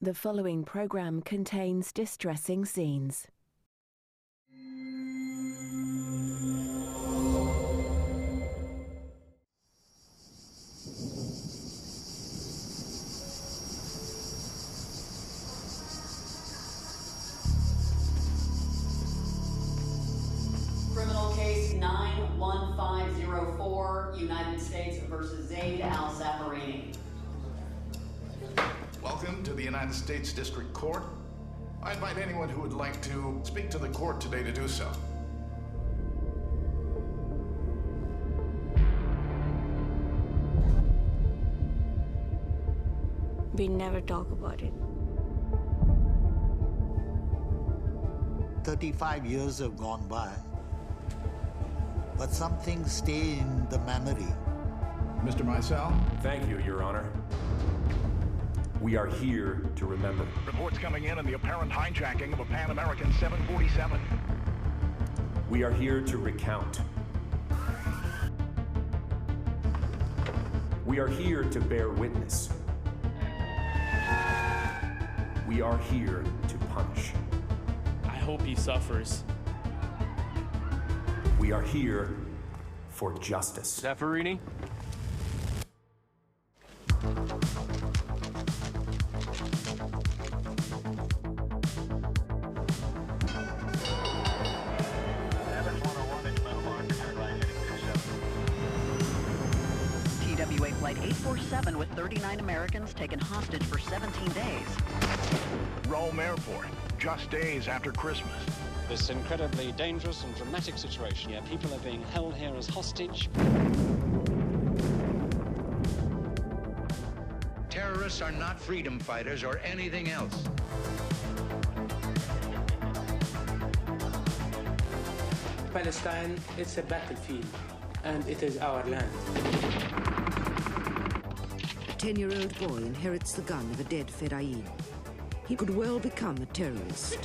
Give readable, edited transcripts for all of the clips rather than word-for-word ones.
The following program contains distressing scenes. Criminal case 91504, United States versus Zaid al-Safarini. Welcome to the United States District Court. I invite anyone who would like to speak to the court today to do so. We never talk about it. 35 years have gone by, but some things stay in the memory. Mr. Mysell? Thank you, Your Honor. We are here to remember. Reports coming in on the apparent hijacking of a Pan American 747. We are here to recount. We are here to bear witness. We are here to punish. I hope he suffers. We are here for justice. Safarini? TWA Flight 847 with 39 Americans taken hostage for 17 days. Rome Airport, just days after Christmas. This incredibly dangerous and dramatic situation. Yeah, people are being held here as hostage. Terrorists are not freedom fighters or anything else. Palestine, it's a battlefield, and it is our land. A 10-year-old boy inherits the gun of a dead Fedayeen. He could well become a terrorist.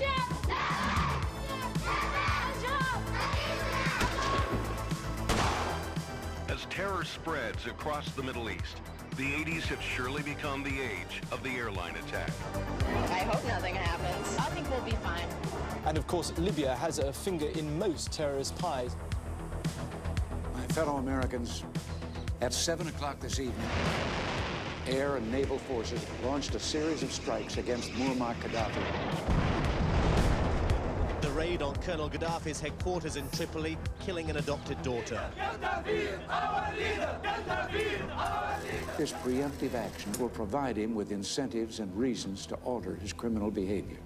As terror spreads across the Middle East, the 80s have surely become the age of the airline attack. I hope nothing happens. I think we'll be fine. And of course, Libya has a finger in most terrorist pies. My fellow Americans, at 7 o'clock this evening, air and naval forces launched a series of strikes against Muammar Gaddafi. The raid on Colonel Gaddafi's headquarters in Tripoli, killing an adopted daughter. This preemptive action will provide him with incentives and reasons to alter his criminal behavior.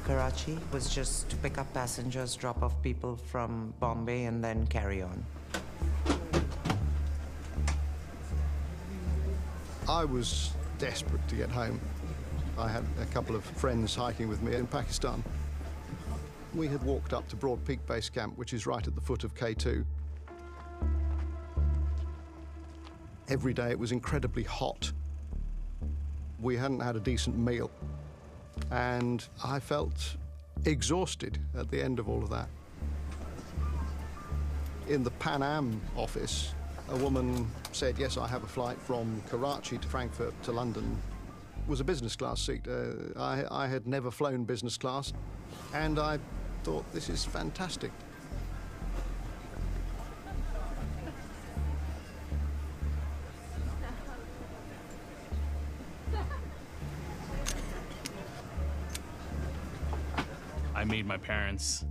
Karachi was just to pick up passengers, drop off people from Bombay, and then carry on. I was desperate to get home. I had a couple of friends hiking with me in Pakistan. We had walked up to Broad Peak Base Camp, which is right at the foot of K2. Every day it was incredibly hot. We hadn't had a decent meal. And I felt exhausted at the end of all of that. In the Pan Am office, a woman said, yes, I have a flight from Karachi to Frankfurt to London. It was a business class seat. I had never flown business class, and I thought, this is fantastic. I made my parents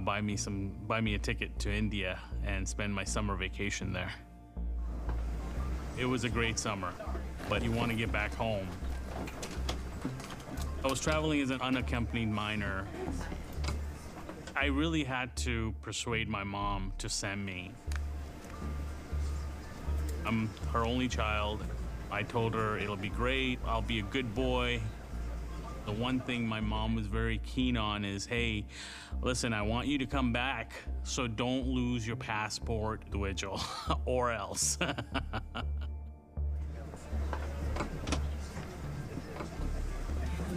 buy me a ticket to India and spend my summer vacation there. It was a great summer, but you want to get back home. I was traveling as an unaccompanied minor. I really had to persuade my mom to send me. I'm her only child. I told her it'll be great, I'll be a good boy. The one thing my mom was very keen on is, hey, listen, I want you to come back, so don't lose your passport, Dwidgel, or else.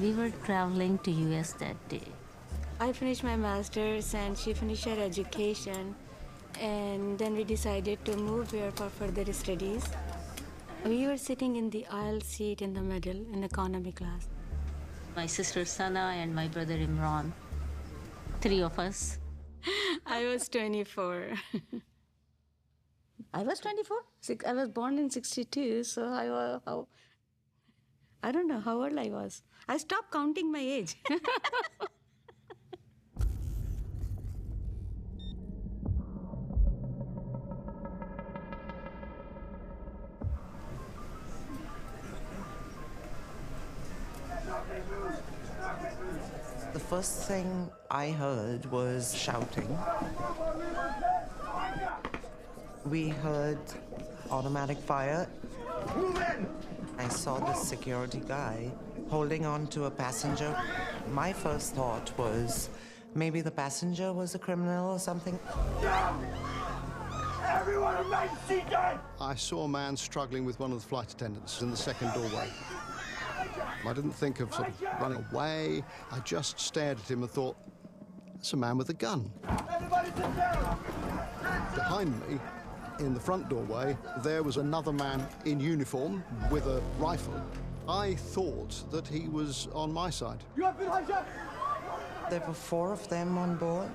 We were traveling to US that day. I finished my master's and she finished her education, and then we decided to move here for further studies. We were sitting in the aisle seat in the middle in economy class. My sister Sana and my brother Imran. 3 of us. I was 24. I was 24? I was born in 62, so I don't know how old I was. I stopped counting my age. The first thing I heard was shouting. We heard automatic fire. I saw this security guy holding on to a passenger. My first thought was maybe the passenger was a criminal or something. Everyone remain seated! I saw a man struggling with one of the flight attendants in the second doorway. I didn't think of sort of running away. I just stared at him and thought, that's a man with a gun. Everybody sit down! Behind me, in the front doorway, there was another man in uniform with a rifle. I thought that he was on my side. You have been hijacked! There were 4 of them on board.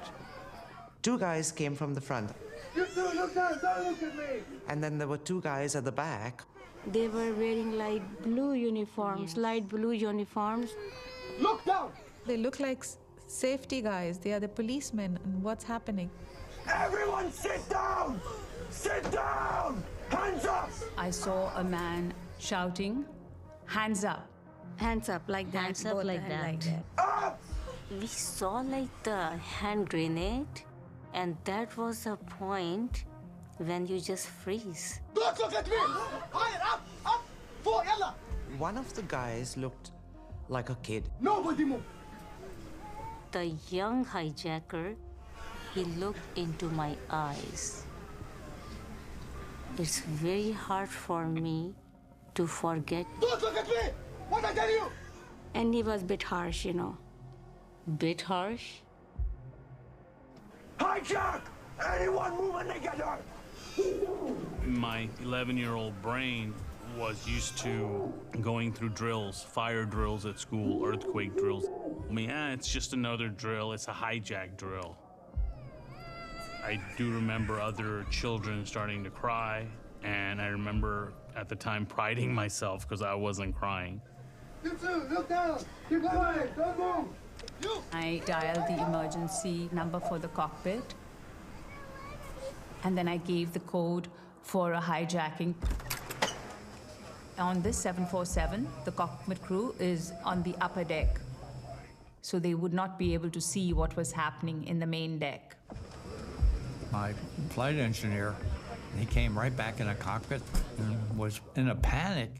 2 guys came from the front. You two, look down, don't look at me! And then there were 2 guys at the back. They were wearing light blue uniforms. Look down! They look like safety guys. They are the policemen. And what's happening? Everyone sit down! Sit down! Hands up! I saw a man shouting, hands up. Hands up like that. Hands up like that. Up! We saw like the hand grenade, and that was the point when you just freeze. Don't look at me! Higher, up, up! 4, yalla! One of the guys looked like a kid. Nobody move! The young hijacker, he looked into my eyes. It's very hard for me to forget. Don't look at me! What I tell you? And he was a bit harsh, you know. Bit harsh? Hijack! Anyone move and they get hurt! My 11-year-old brain was used to going through drills, fire drills at school, earthquake drills. I mean, it's just another drill. It's a hijack drill. I do remember other children starting to cry, and I remember at the time priding myself because I wasn't crying. You two, look down! Keep quiet, don't move! I dialed the emergency number for the cockpit, and then I gave the code for a hijacking. On this 747, the cockpit crew is on the upper deck, so they would not be able to see what was happening in the main deck. My flight engineer, he came right back in the cockpit and was in a panic.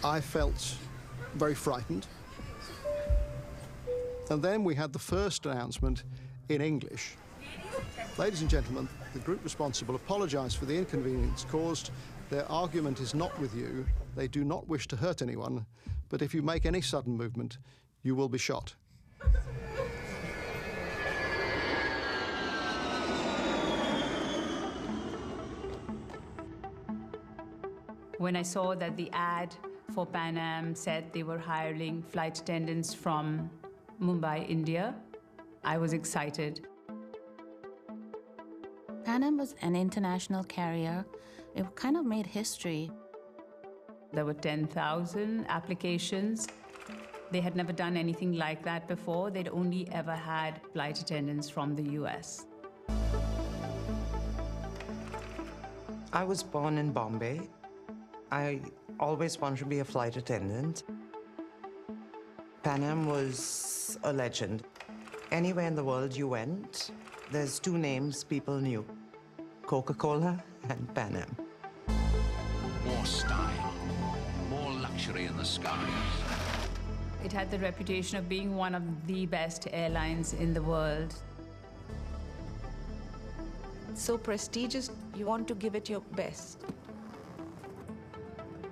I felt very frightened. And then we had the first announcement in English. Ladies and gentlemen, the group responsible apologize for the inconvenience caused. Their argument is not with you. They do not wish to hurt anyone, but if you make any sudden movement, you will be shot. When I saw that the ad for Pan Am said they were hiring flight attendants from Mumbai, India, I was excited. Pan Am was an international carrier. It kind of made history. There were 10,000 applications. They had never done anything like that before. They'd only ever had flight attendants from the US. I was born in Bombay. I always wanted to be a flight attendant. Pan Am was a legend. Anywhere in the world you went, there's 2 names people knew: Coca-Cola and Pan Am. more style, more luxury in the skies. It had the reputation of being one of the best airlines in the world. It's so prestigious, you want to give it your best.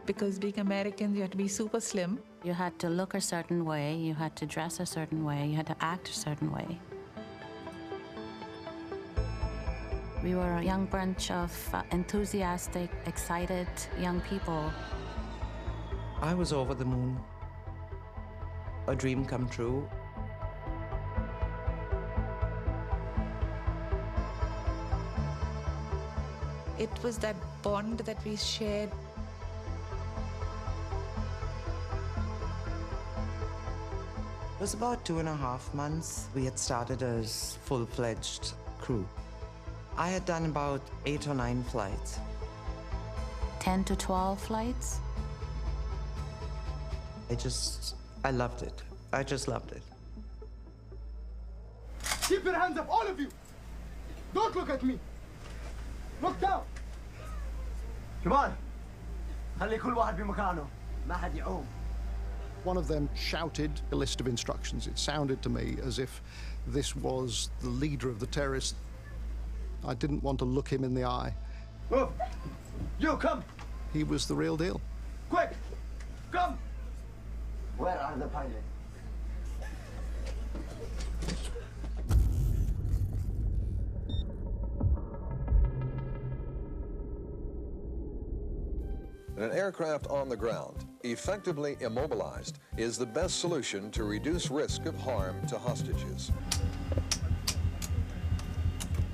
Because being Americans, you have to be super slim. You had to look a certain way, you had to dress a certain way, you had to act a certain way. We were a young bunch of enthusiastic, excited young people. I was over the moon. A dream come true. It was that bond that we shared. It was about 2.5 months. We had started as full-fledged crew. I had done about 8 or 9 flights. 10 to 12 flights. I loved it. I just loved it. Keep your hands up, all of you! Don't look at me! Look down! شباب خلي كل واحد بمكانه ما حد يعوم. One of them shouted a list of instructions. It sounded to me as if this was the leader of the terrorists. I didn't want to look him in the eye. Move! You come! He was the real deal. Quick! Come! Where are the pilots? An aircraft on the ground, effectively immobilized, is the best solution to reduce risk of harm to hostages.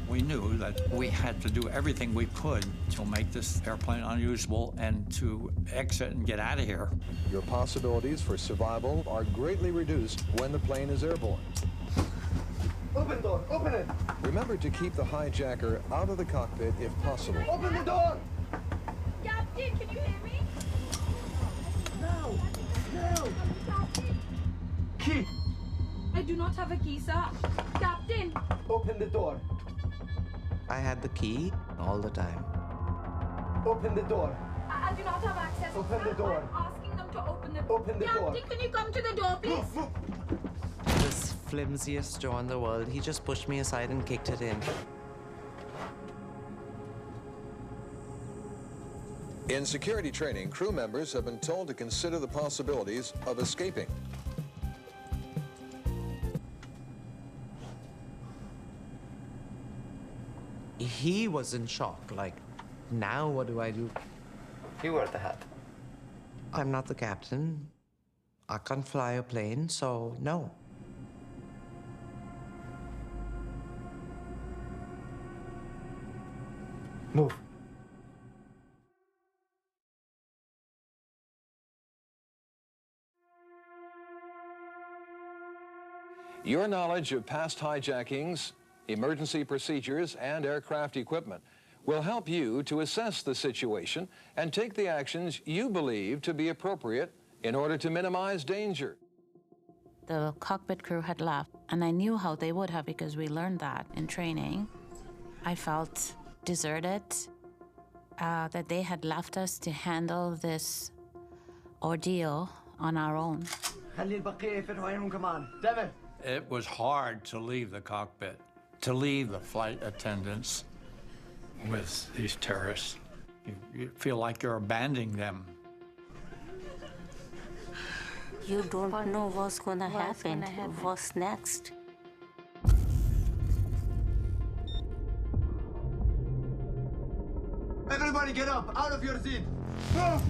We knew that we had to do everything we could to make this airplane unusable and to exit and get out of here. Your possibilities for survival are greatly reduced when the plane is airborne. Open the door, open it! Remember to keep the hijacker out of the cockpit if possible. Open the door! Captain, can you hear me? No! No! Key! I do not have a key, sir. Captain! Open the door. I had the key all the time. Open the door. I do not have access. Open the door. I'm asking them to open the Open the door. Captain, can you come to the door, please? This flimsiest door in the world, he just pushed me aside and kicked it in. In security training, crew members have been told to consider the possibilities of escaping. He was in shock, like, now what do I do? You wear the hat. I'm not the captain. I can't fly a plane, so no. Move. Your knowledge of past hijackings, emergency procedures, and aircraft equipment will help you to assess the situation and take the actions you believe to be appropriate in order to minimize danger. The cockpit crew had left, and I knew how they would have because we learned that in training. I felt deserted, that they had left us to handle this ordeal on our own. It was hard to leave the cockpit, to leave the flight attendants with these terrorists. You feel like you're abandoning them. You don't know what's gonna happen, what's next. Everybody get up, out of your seat. Move!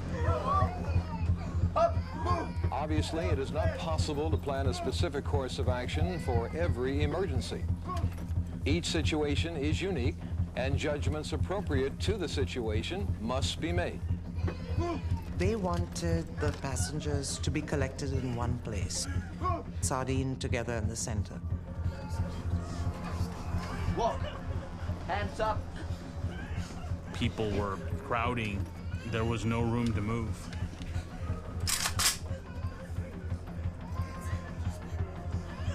Up, move! Obviously, it is not possible to plan a specific course of action for every emergency. Each situation is unique, and judgments appropriate to the situation must be made. They wanted the passengers to be collected in one place, sardined together in the center. Walk. Hands up. People were crowding. There was no room to move.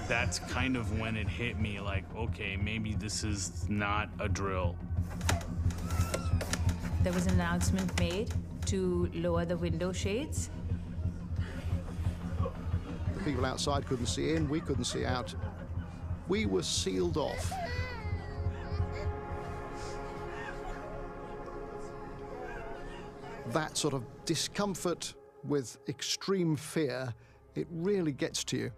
That's kind of when it hit me, like, okay, maybe this is not a drill. There was an announcement made to lower the window shades. The people outside couldn't see in, we couldn't see out. We were sealed off. That sort of discomfort with extreme fear, it really gets to you.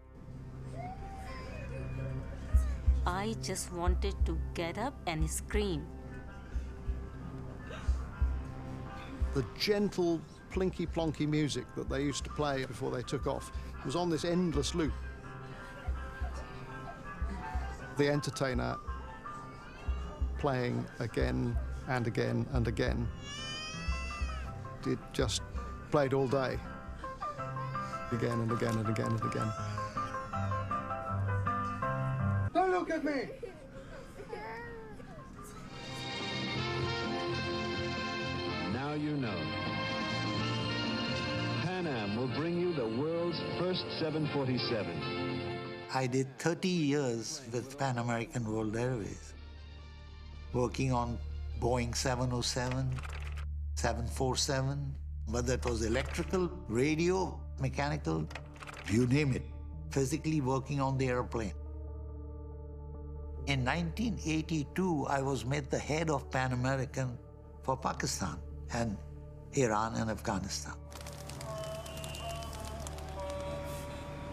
I just wanted to get up and scream. The gentle, plinky-plonky music that they used to play before they took off was on this endless loop. The entertainer playing again and again and again. It just played all day. Again and again and again and again. Don't look at me! Now you know. Pan Am will bring you the world's first 747. I did 30 years with Pan American World Airways, working on Boeing 707, 747, whether it was electrical, radio, mechanical, you name it, physically working on the airplane. In 1982, I was made the head of Pan American for Pakistan and Iran and Afghanistan.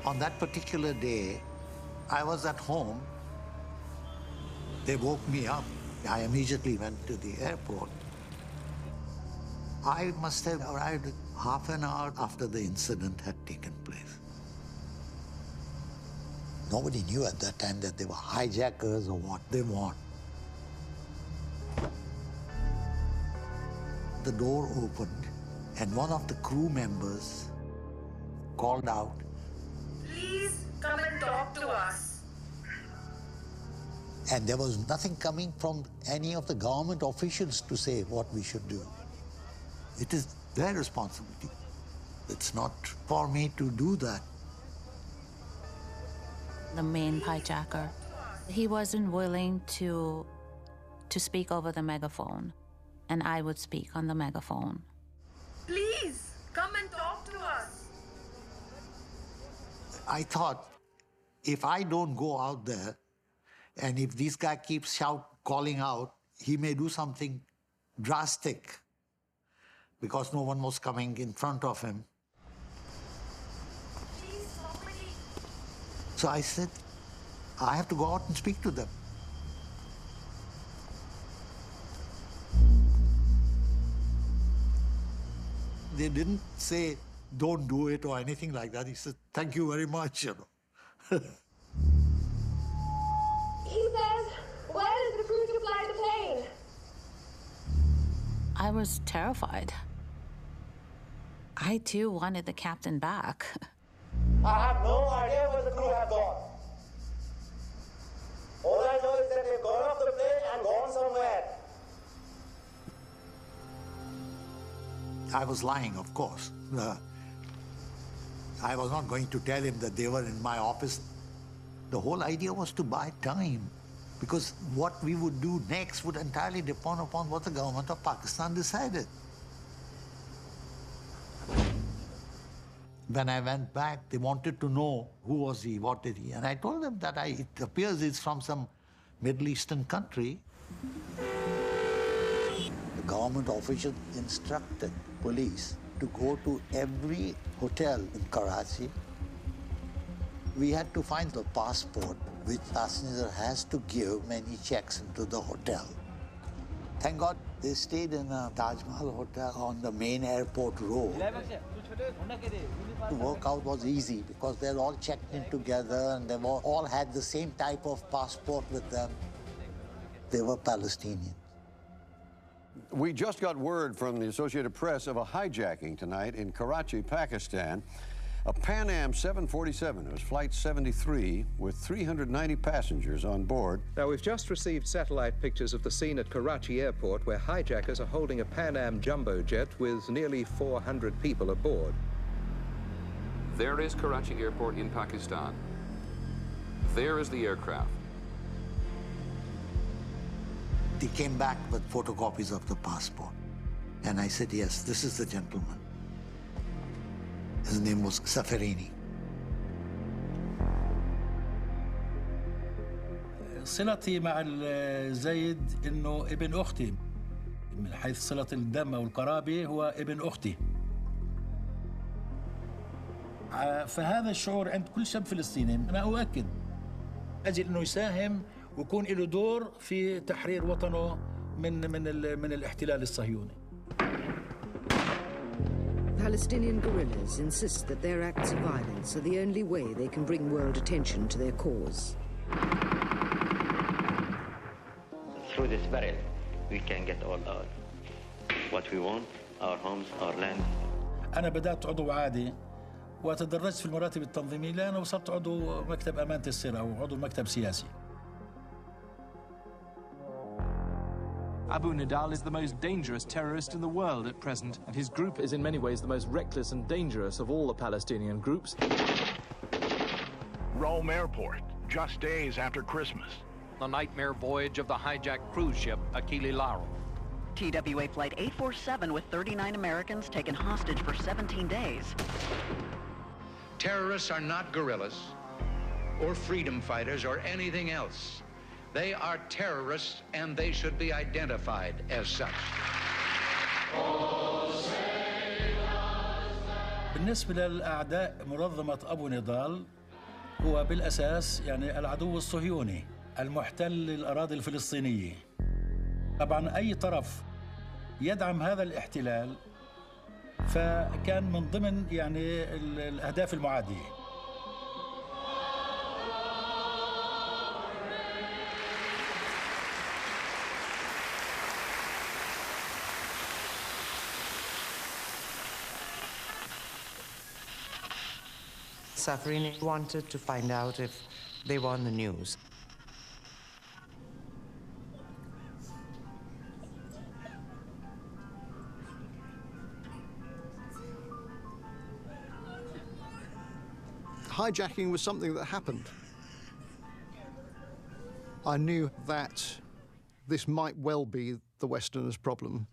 On that particular day, I was at home. They woke me up. I immediately went to the airport. I must have arrived half an hour after the incident had taken place. Nobody knew at that time that they were hijackers or what they want. The door opened, and one of the crew members called out, "Please come and talk to us." and there was nothing coming from any of the government officials to say what we should do. It is their responsibility. It's not for me to do that. The main hijacker, he wasn't willing to speak over the megaphone, and I would speak on the megaphone. "Please come and talk to us." I thought, if I don't go out there, and if this guy keeps calling out, he may do something drastic because no one was coming in front of him. So I said, I have to go out and speak to them. They didn't say, don't do it or anything like that. He said, thank you very much, you know. He says, "Where is the crew to fly the plane?" I was terrified. I too wanted the captain back. I have no idea where the crew have gone. All I know is that they've gone off the plane and gone somewhere. I was lying, of course. I was not going to tell him that they were in my office. The whole idea was to buy time, because what we would do next would entirely depend upon what the government of Pakistan decided. When I went back, they wanted to know who was he, what did he, and I told them that it appears he's from some Middle Eastern country. The government official instructed police to go to every hotel in Karachi. We had to find the passport which passenger has to give when he checks into the hotel. Thank God they stayed in a Taj Mahal hotel on the main airport road. To work out was easy because they're all checked in together and they all had the same type of passport with them. They were Palestinians. We just got word from the Associated Press of a hijacking tonight in Karachi, Pakistan. A Pan Am 747, it was Flight 73, with 390 passengers on board. Now, we've just received satellite pictures of the scene at Karachi Airport where hijackers are holding a Pan Am jumbo jet with nearly 400 people aboard. There is Karachi Airport in Pakistan. There is the aircraft. They came back with photocopies of the passport. And I said, yes, this is the gentleman. His name was Safarini. صلتي مع زيد إنه ابن أختي من حيث صلة الدم أو القرابة هو ابن أختي. فهذا الشعور عند كل شاب فلسطيني أنا أؤكد أجل إنه يساهم ويكون له دور في تحرير وطنه من الاحتلال الصهيوني. Palestinian guerrillas insist that their acts of violence are the only way they can bring world attention to their cause. Through this barrel, we can get all what we want, our homes, our land. أنا بدأت عضو عادي وتدرجت في المراتب التنظيمية لأن وصلت عضو مكتب أمانة السر أو عضو مكتب سياسي. Abu Nidal is the most dangerous terrorist in the world at present, and his group is in many ways the most reckless and dangerous of all the Palestinian groups. Rome Airport, just days after Christmas. The nightmare voyage of the hijacked cruise ship Akili Laro. TWA Flight 847 with 39 Americans taken hostage for 17 days. Terrorists are not guerrillas or freedom fighters or anything else. They are terrorists and they should be identified as such. بالنسبة للأعداء منظمة أبو نضال هو بالأساس يعني العدو الصهيوني المحتل للأراضي الفلسطينية. طبعا أي طرف يدعم هذا الاحتلال فكان من ضمن يعني الأهداف المعادية. Safarini wanted to find out if they were on the news. Hijacking was something that happened. I knew that this might well be the Westerners' problem.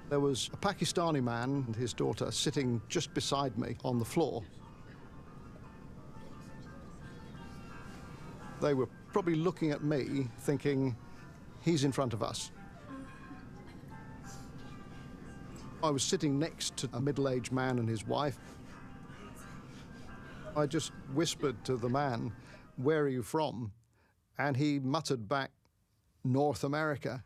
There was a Pakistani man and his daughter sitting just beside me on the floor. They were probably looking at me thinking, he's in front of us. I was sitting next to a middle-aged man and his wife. I just whispered to the man, "Where are you from?" And he muttered back, "North America."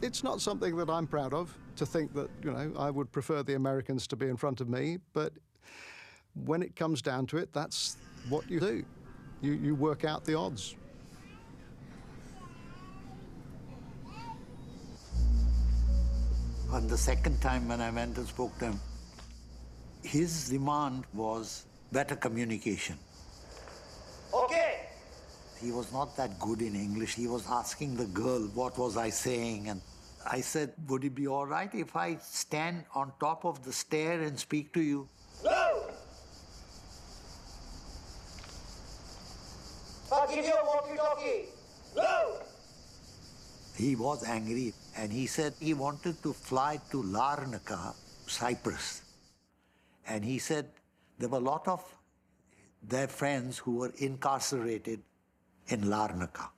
It's not something that I'm proud of, to think that, you know, I would prefer the Americans to be in front of me, but when it comes down to it, that's what you do. You work out the odds. On the second time when I went and spoke to him, his demand was better communication. Okay. He was not that good in English. He was asking the girl, what was I saying? And I said, would it be all right if I stand on top of the stair and speak to you? No! I'll give you a walkie-talkie. No! He was angry, and he said he wanted to fly to Larnaca, Cyprus. And he said there were a lot of their friends who were incarcerated in Larnaca.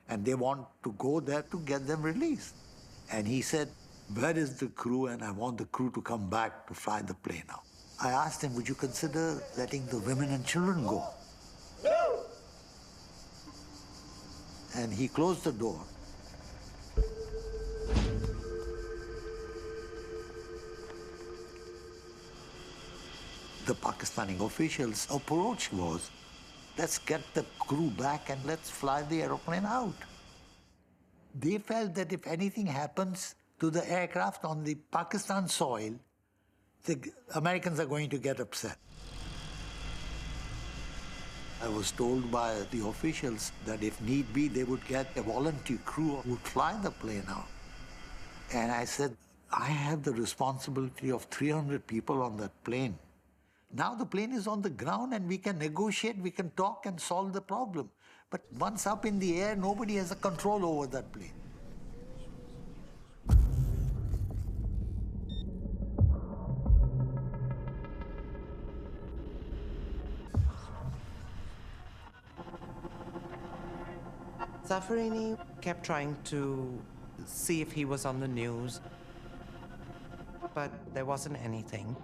And they want to go there to get them released. And he said, where is the crew? And I want the crew to come back to fly the plane out. I asked him, would you consider letting the women and children go? No! And he closed the door. The Pakistani officials' approach was, let's get the crew back and let's fly the aeroplane out. They felt that if anything happens to the aircraft on the Pakistan soil, the Americans are going to get upset. I was told by the officials that if need be, they would get a volunteer crew who would fly the plane out. And I said, I have the responsibility of 300 people on that plane. Now the plane is on the ground and we can negotiate, we can talk and solve the problem. But once up in the air, nobody has a control over that plane. Zaffarini kept trying to see if he was on the news, but there wasn't anything.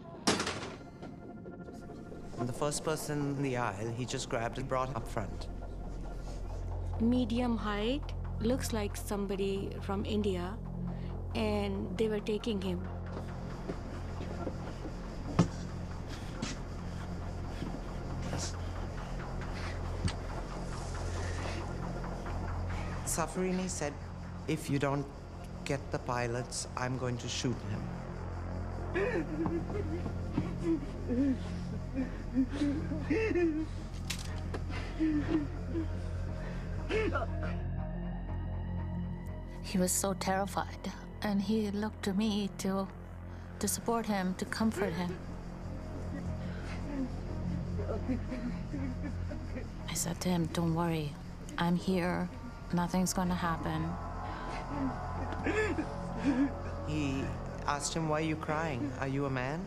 And the first person in the aisle, he just grabbed and brought up front. Medium height, looks like somebody from India, and they were taking him. Zaffarini said, if you don't get the pilots, I'm going to shoot him. He was so terrified, and he looked to me to support him, to comfort him. I said to him, don't worry, I'm here, nothing's gonna happen. He asked him, why are you crying? Are you a man?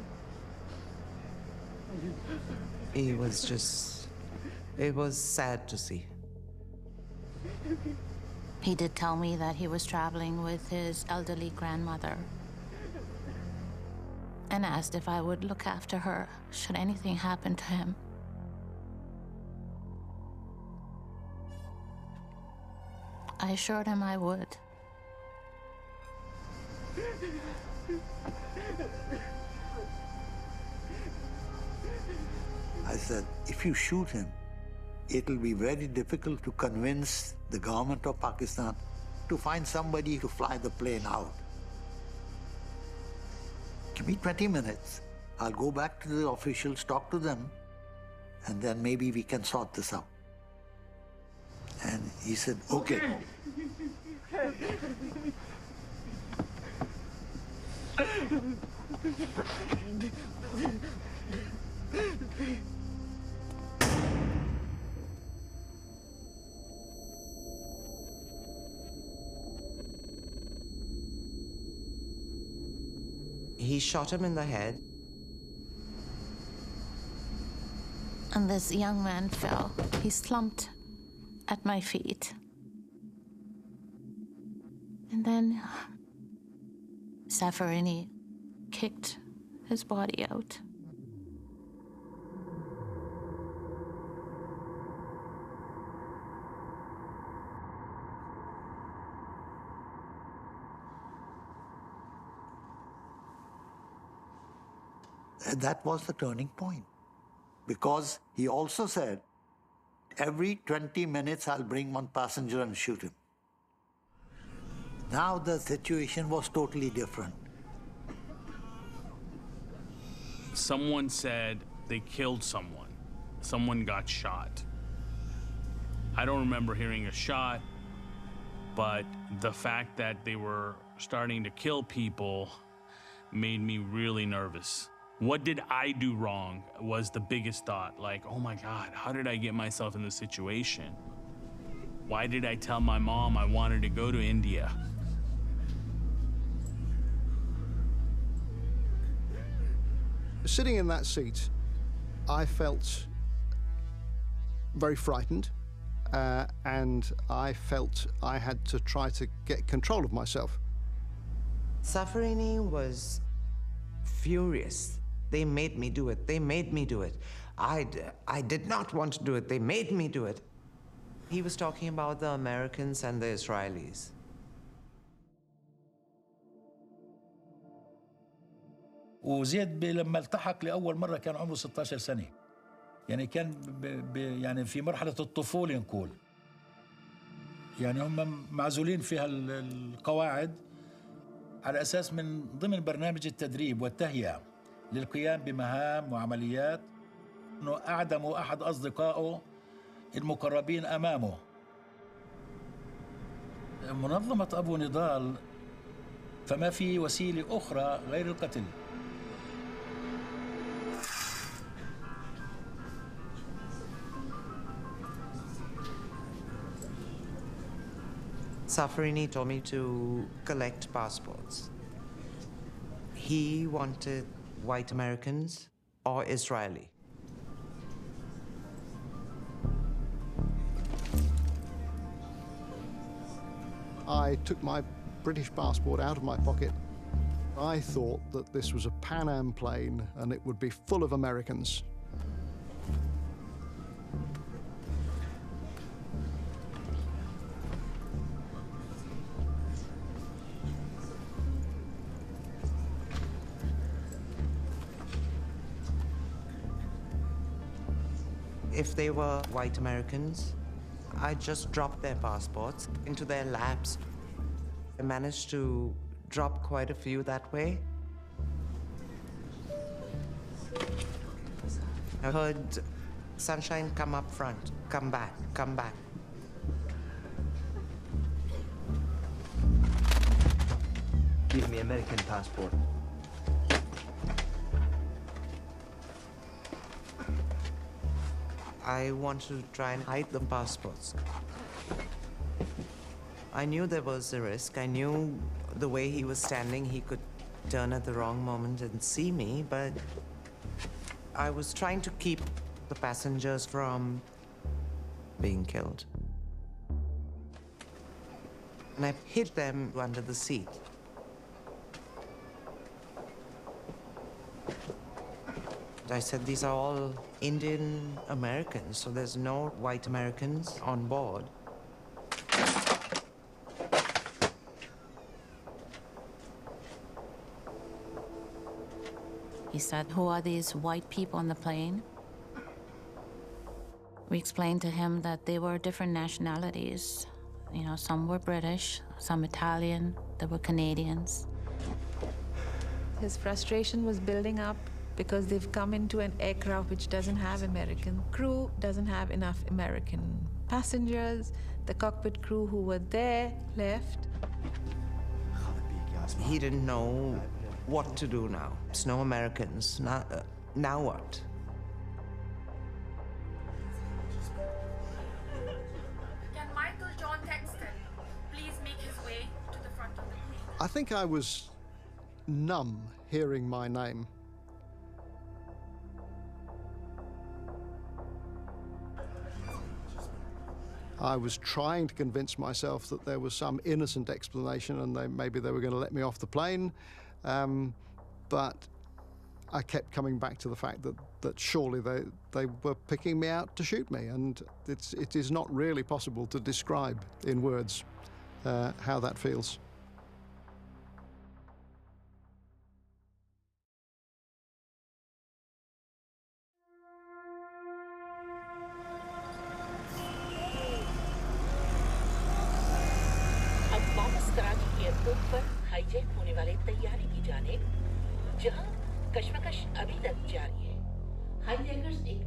He was just, it was sad to see. He did tell me that he was traveling with his elderly grandmother and asked if I would look after her should anything happen to him. I assured him I would. I said, if you shoot him, it'll be very difficult to convince the government of Pakistan to find somebody to fly the plane out. Give me 20 minutes. I'll go back to the officials, talk to them, and then maybe we can sort this out. And he said, okay. He shot him in the head. And this young man fell. He slumped at my feet. And then Zaffarini kicked his body out. And that was the turning point. Because he also said, every 20 minutes I'll bring one passenger and shoot him. Now the situation was totally different. Someone said they killed someone. Someone got shot. I don't remember hearing a shot, but the fact that they were starting to kill people made me really nervous. What did I do wrong was the biggest thought. Like, oh my God, how did I get myself in this situation? Why did I tell my mom I wanted to go to India? Sitting in that seat, I felt very frightened, and I felt I had to try to get control of myself. Zaffarini was furious. They made me do it. They made me do it. I did not want to do it. They made me do it. He was talking about the Americans and the Israelis. وزيد لما التحق لأول مرة كان عمره 16 سنة. يعني كان يعني في مرحلة الطفولة نقول. يعني هم معزولين فيها القواعد على أساس من ضمن برنامج التدريب والتهيئة للقيام بمهام وعمليات إنه أعدموا أحد أصدقائه المقربين أمامه. منظمة أبو نضال فما في وسيلة أخرى غير القتل. Safarini told me to collect passports. He wanted white Americans or Israeli. I took my British passport out of my pocket. I thought that this was a Pan Am plane and it would be full of Americans. If they were white Americans, I just dropped their passports into their laps. I managed to drop quite a few that way. I heard Sunshine, come up front, come back, come back. Give me American passport. I wanted to try and hide the passports. I knew there was a risk. I knew the way he was standing, he could turn at the wrong moment and see me, but I was trying to keep the passengers from being killed. And I hid them under the seat. I said, these are all Indian Americans, so there's no white Americans on board. He said, who are these white people on the plane? We explained to him that they were different nationalities. You know, some were British, some Italian, there were Canadians. His frustration was building up because they've come into an aircraft which doesn't have American crew, doesn't have enough American passengers. The cockpit crew who were there left. He didn't know what to do now. There's no Americans. Now what? Can Michael John Texton please make his way to the front of the plane? I think I was numb hearing my name. I was trying to convince myself that there was some innocent explanation and maybe they were going to let me off the plane. But I kept coming back to the fact that surely they were picking me out to shoot me. And it is not really possible to describe in words how that feels. Airport पर hijack होने वाले तैयारी की जाने जहां कशमकश अभी तक जारी है।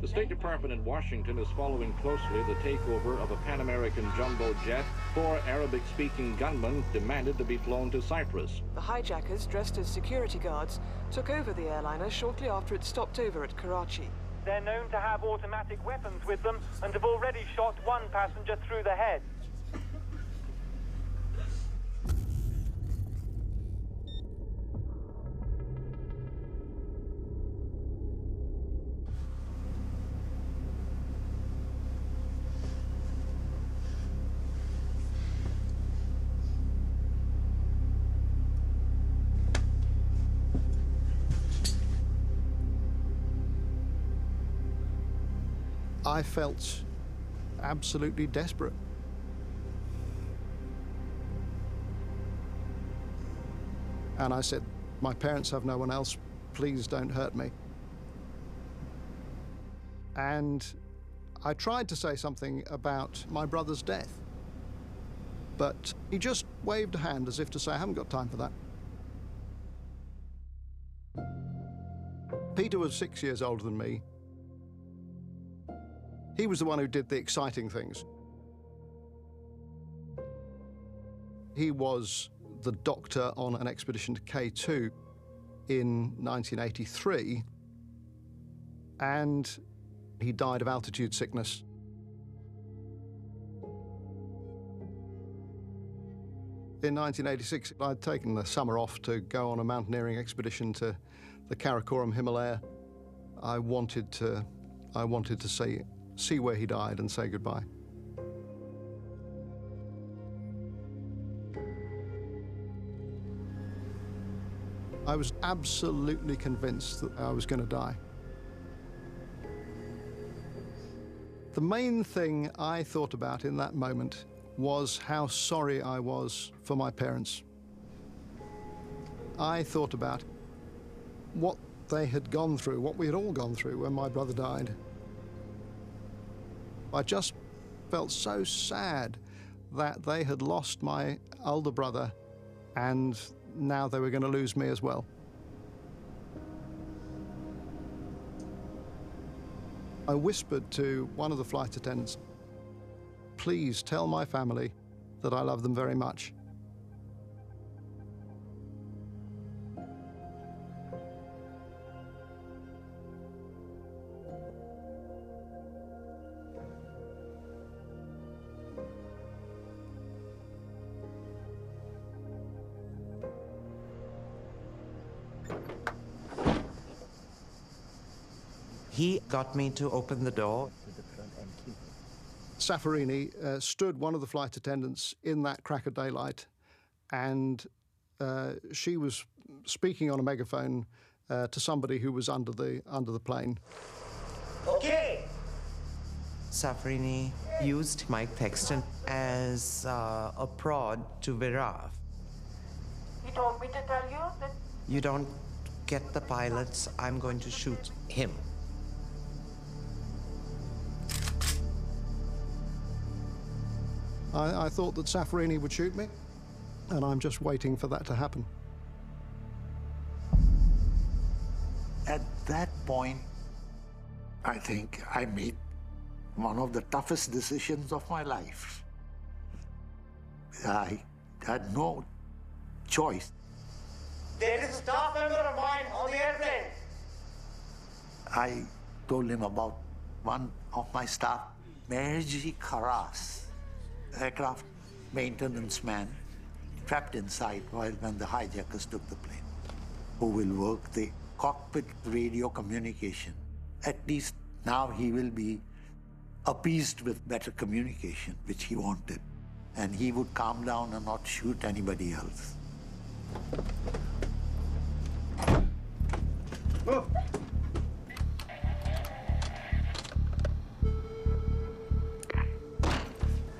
The State Department in Washington is following closely the takeover of a Pan American jumbo jet. 4 Arabic-speaking gunmen demanded to be flown to Cyprus. The hijackers, dressed as security guards, took over the airliner shortly after it stopped over at Karachi. They're known to have automatic weapons with them and have already shot one passenger through the head. I felt absolutely desperate. And I said, my parents have no one else, please don't hurt me. And I tried to say something about my brother's death, but he just waved a hand as if to say, I haven't got time for that. Peter was 6 years older than me. He was the one who did the exciting things. He was the doctor on an expedition to K2 in 1983, and he died of altitude sickness. In 1986, I'd taken the summer off to go on a mountaineering expedition to the Karakoram Himalaya. I wanted to see where he died and say goodbye. I was absolutely convinced that I was going to die. The main thing I thought about in that moment was how sorry I was for my parents. I thought about what they had gone through, what we had all gone through when my brother died. I just felt so sad that they had lost my older brother and now they were going to lose me as well. I whispered to one of the flight attendants, "Please tell my family that I love them very much." He got me to open the door. Safarini stood one of the flight attendants in that crack of daylight, and she was speaking on a megaphone to somebody who was under the plane. Okay. Safarini used Mike Texton as a prod to Viraf. He told me to tell you that... You don't get the pilots, I'm going to shoot him. I thought that Safarini would shoot me, and I'm just waiting for that to happen. At that point, I think I made one of the toughest decisions of my life. I had no choice. There is a staff member of mine on the airplane. I told him about one of my staff, Meherji Kharas, aircraft maintenance man, trapped inside when the hijackers took the plane, who will work the cockpit radio communication. At least now he will be appeased with better communication, which he wanted. And he would calm down and not shoot anybody else. Oh.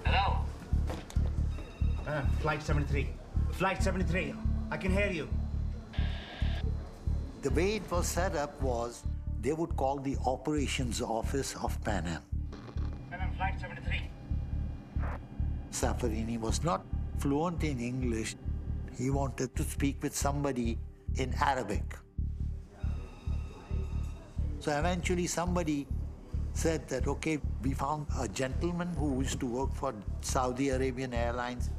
Hello? Flight 73. Flight 73. I can hear you. The way it was set up was they would call the operations office of Pan Am. Pan Am Flight 73. Safarini was not fluent in English. He wanted to speak with somebody in Arabic. So eventually somebody said that, okay, we found a gentleman who used to work for Saudi Arabian Airlines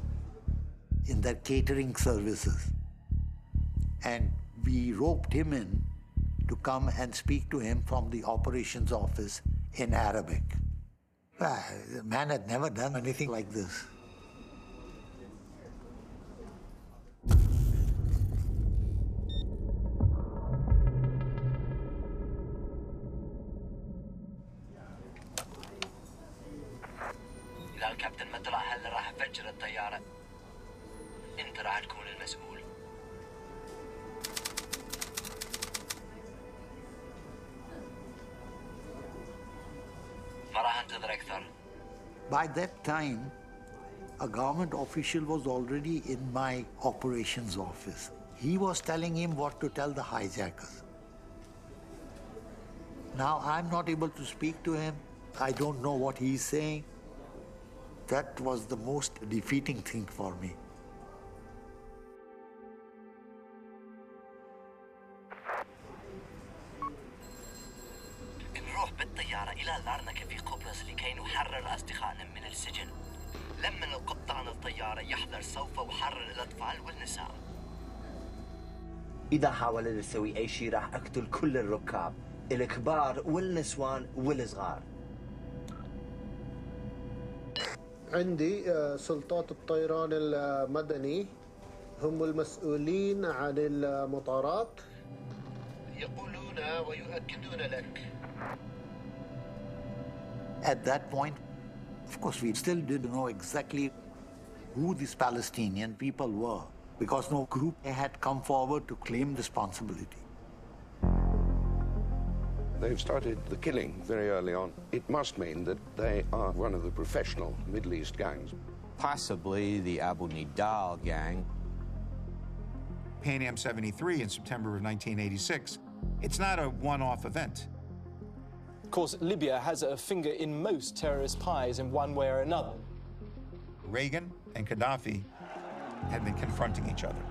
in their catering services. And we roped him in to come and speak to him from the operations office in Arabic. The man had never done anything like this. إذا الكابتن ما طلع هلا راح أفجر الطيارة. أنت راح تكون المسؤول. ما راح أنتظر أكثر. By that time, a government official was already in my operations office. He was telling him what to tell the hijackers. Now I'm not able to speak to him. I don't know what he's saying. That was the most defeating thing for me. نروح بالطيارة إلى لارنكا في قبرص لكي نحرر أصدقائنا من السجن. لمن القبطان الطيارة يحذر سوف أحرر الأطفال والنساء. إذا حاولت تسوي أي شيء راح أقتل كل الركاب، الكبار والنسوان والصغار. عندي سلطات الطيران المدني هم المسؤولين عن المطارات. يقولون ويؤكدون لك. At that point, of course, we still didn't know exactly who these Palestinian people were, because no group had come forward to claim responsibility. They've started the killing very early on. It must mean that they are one of the professional Middle East gangs. Possibly the Abu Nidal gang. Pan Am 73 in September of 1986, it's not a one-off event. Of course, Libya has a finger in most terrorist pies in one way or another. Reagan and Gaddafi had been confronting each other,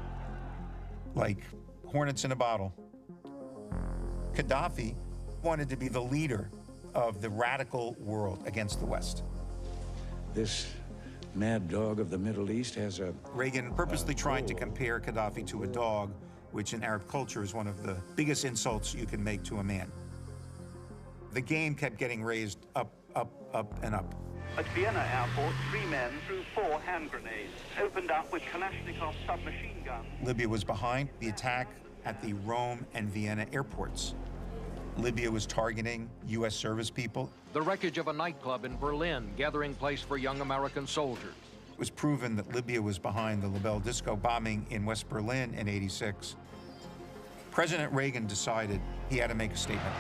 like hornets in a bottle. Gaddafi wanted to be the leader of the radical world against the West. This mad dog of the Middle East has a... Reagan purposely tried to compare Gaddafi to a dog, which in Arab culture is one of the biggest insults you can make to a man. The game kept getting raised up, and up. At Vienna airport, 3 men threw 4 hand grenades, opened up with Kalashnikov submachine guns. Libya was behind the attack at the Rome and Vienna airports. Libya was targeting U.S. service people. The wreckage of a nightclub in Berlin, gathering place for young American soldiers. It was proven that Libya was behind the LaBelle Disco bombing in West Berlin in '86. President Reagan decided he had to make a statement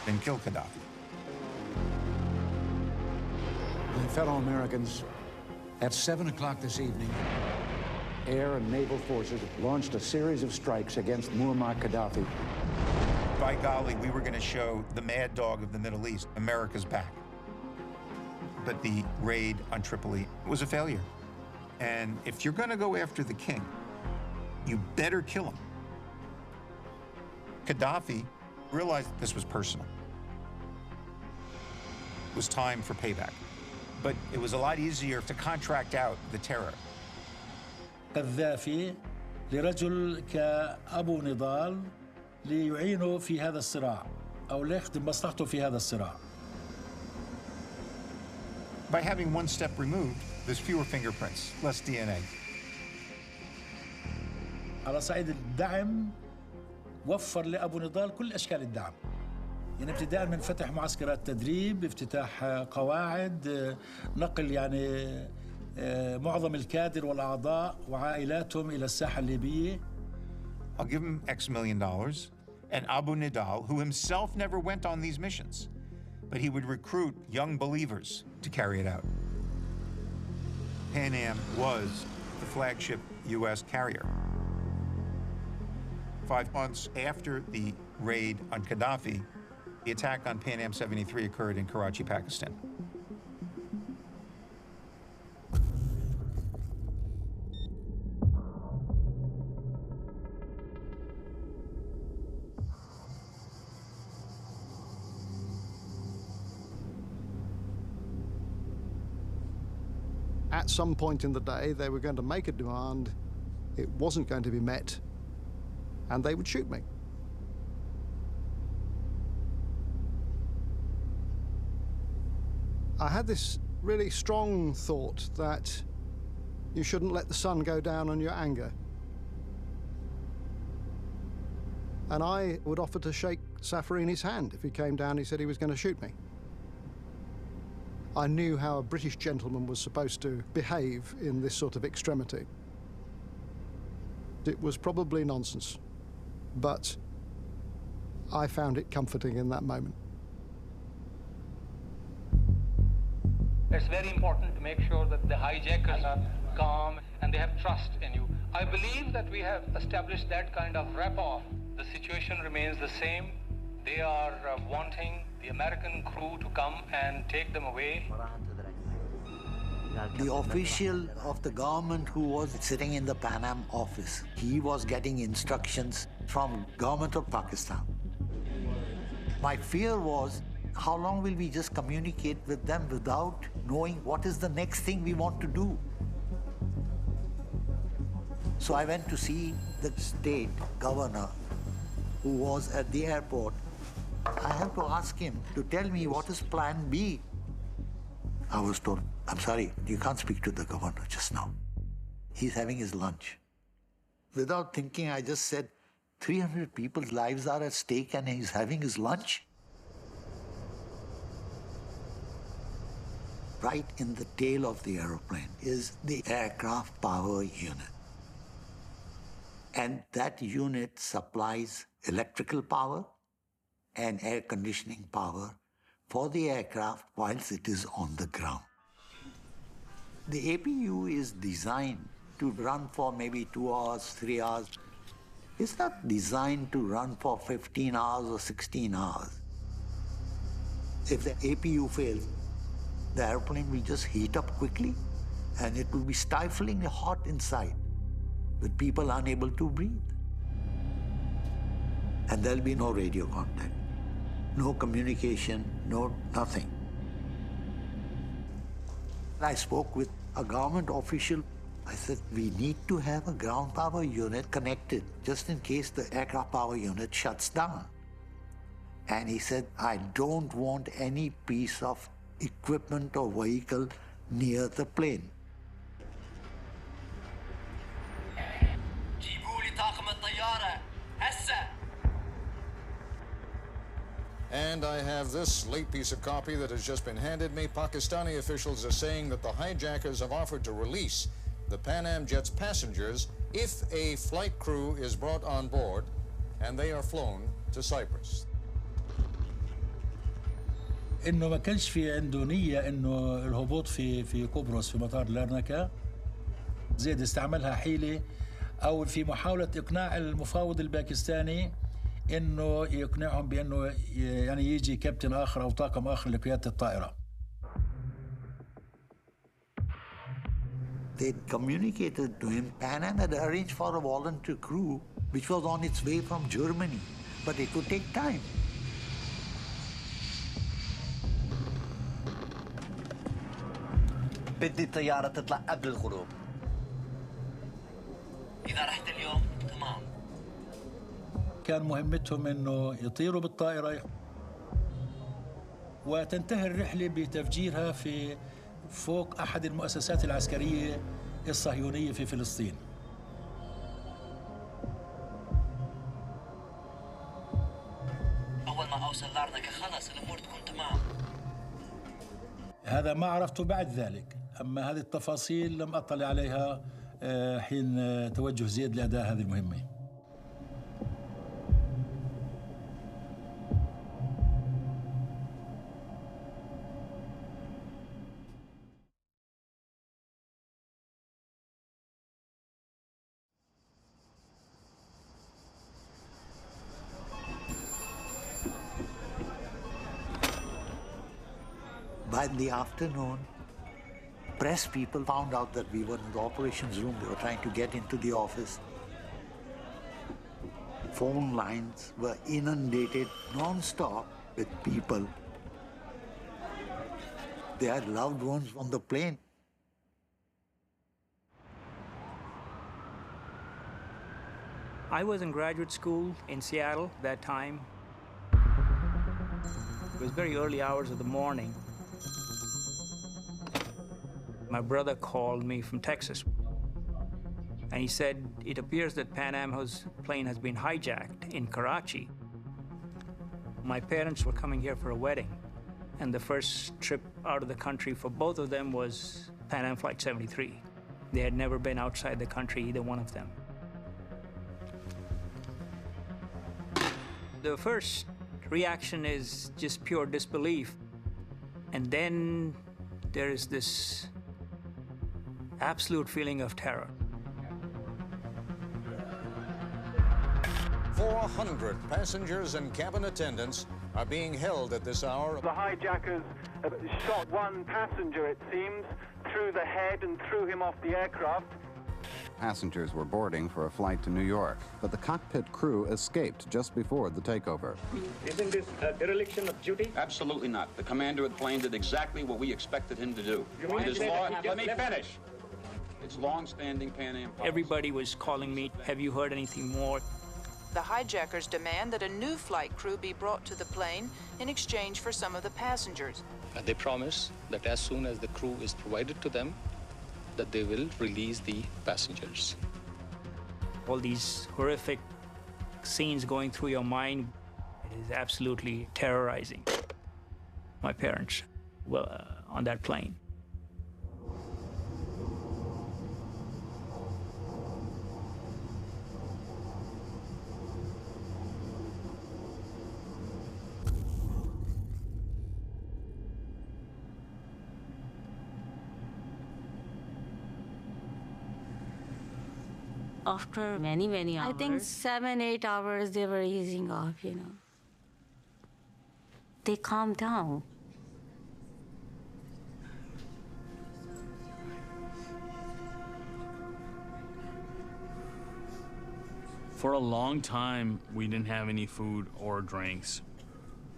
and kill Gaddafi. My fellow Americans, at 7 o'clock this evening, air and naval forces launched a series of strikes against Muammar Gaddafi. By golly, we were going to show the mad dog of the Middle East, America's back. But the raid on Tripoli was a failure. And if you're going to go after the king, you better kill him. Gaddafi realized that this was personal. It was time for payback. But it was a lot easier to contract out the terror. قذافي لرجل كأبو نضال ليعينه في هذا الصراع أو ليخدم مصلحته في هذا الصراع. By having one step removed, there's fewer fingerprints, less DNA. على صعيد الدعم وفر لأبو نضال كل أشكال الدعم. يعني ابتداء من فتح معسكرات تدريب، افتتاح قواعد، نقل يعني معظم الكادر والأعضاء وعائلاتهم إلى الساحة الليبية. I'll give him X million dollars, and Abu Nidal, who himself never went on these missions, but he would recruit young believers to carry it out. Pan Am was the flagship U.S. carrier. 5 months after the raid on Gaddafi, the attack on Pan Am 73 occurred in Karachi, Pakistan. At some point in the day, they were going to make a demand, it wasn't going to be met, and they would shoot me. I had this really strong thought that you shouldn't let the sun go down on your anger. And I would offer to shake Safarini's hand if he came down and he said he was going to shoot me. I knew how a British gentleman was supposed to behave in this sort of extremity. It was probably nonsense, but I found it comforting in that moment. It's very important to make sure that the hijackers are calm and they have trust in you. I believe that we have established that kind of rapport. The situation remains the same. They are wanting the American crew to come and take them away. The official of the government who was sitting in the Pan Am office, he was getting instructions from government of Pakistan. My fear was, how long will we just communicate with them without knowing what is the next thing we want to do? So I went to see the state governor who was at the airport. I have to ask him to tell me what is plan B. I was told, I'm sorry, you can't speak to the governor just now. He's having his lunch. Without thinking, I just said, 300 people's lives are at stake and he's having his lunch? Right in the tail of the aeroplane is the aircraft power unit. And that unit supplies electrical power and air conditioning power for the aircraft whilst it is on the ground. The APU is designed to run for maybe 2 hours, 3 hours. It's not designed to run for 15 hours or 16 hours. If the APU fails, the airplane will just heat up quickly and it will be stiflingly hot inside with people unable to breathe. And there'll be no radio contact, no communication, no nothing. I spoke with a government official. I said, we need to have a ground power unit connected just in case the aircraft power unit shuts down. And he said, I don't want any piece of equipment or vehicle near the plane. And I have this late piece of copy that has just been handed me. Pakistani officials are saying that the hijackers have offered to release the Pan Am jet's passengers if a flight crew is brought on board and they are flown to Cyprus. انه ما كانش في عنده نيه انه الهبوط في قبرص في مطار لارنكا. زيد استعملها حيله او في محاوله اقناع المفاوض الباكستاني انه يقنعهم بانه يعني يجي كابتن اخر او طاقم اخر لقياده الطائره. They communicated to him. Pan Am had arranged for a volunteer crew which was on its way from Germany, but it would take time. بدي الطيارة تطلع قبل الغروب. إذا رحت اليوم تمام. كان مهمتهم انه يطيروا بالطائرة وتنتهي الرحلة بتفجيرها في فوق أحد المؤسسات العسكرية الصهيونية في فلسطين. أول ما أوصل لارنكا خلص الأمور تكون تمام. هذا ما عرفته بعد ذلك، أما هذه التفاصيل لم أطلع عليها حين توجه زيد لأداء هذه المهمة. By the afternoon, press people found out that we were in the operations room. They were trying to get into the office. Phone lines were inundated non-stop with people. They had loved ones on the plane. I was in graduate school in Seattle that time. It was very early hours of the morning. My brother called me from Texas, and he said, it appears that Pan Am's plane has been hijacked in Karachi. My parents were coming here for a wedding, and the first trip out of the country for both of them was Pan Am Flight 73. They had never been outside the country, either one of them. The first reaction is just pure disbelief, and then there is this absolute feeling of terror. 400 passengers and cabin attendants are being held at this hour. The hijackers shot one passenger, it seems, through the head and threw him off the aircraft. Passengers were boarding for a flight to New York, but the cockpit crew escaped just before the takeover. Isn't this a dereliction of duty? Absolutely not. The commander of the plane did exactly what we expected him to do. Let me finish. It's long-standing Pan Am policy. Everybody was calling me, have you heard anything more? The hijackers demand that a new flight crew be brought to the plane in exchange for some of the passengers. They promise that as soon as the crew is provided to them, that they will release the passengers. All these horrific scenes going through your mind, it is absolutely terrorizing. My parents were on that plane. After many hours. I think 7-8 hours they were easing off, you know. They calmed down. For a long time, we didn't have any food or drinks.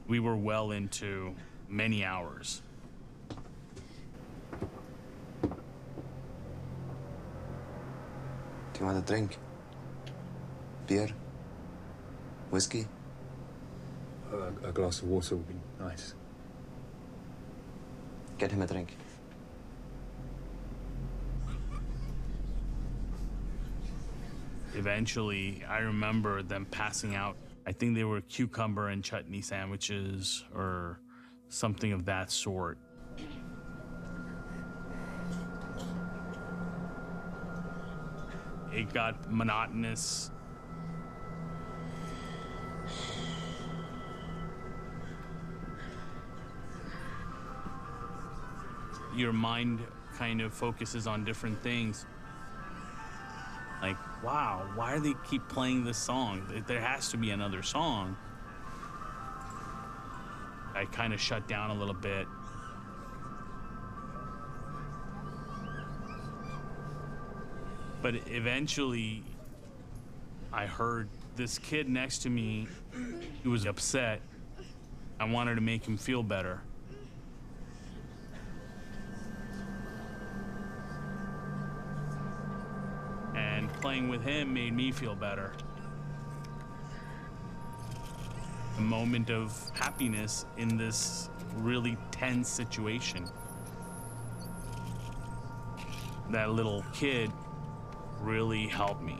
We were well into many hours. Do you want a drink? Beer? Whiskey? A glass of water would be nice. Get him a drink. Eventually, I remember them passing out. I think they were cucumber and chutney sandwiches or something of that sort. It got monotonous. Your mind kind of focuses on different things. Like, wow, why do they keep playing this song? There has to be another song. I kind of shut down a little bit. But eventually, I heard this kid next to me, he was upset. I wanted to make him feel better. And playing with him made me feel better. A moment of happiness in this really tense situation. That little kid really helped me.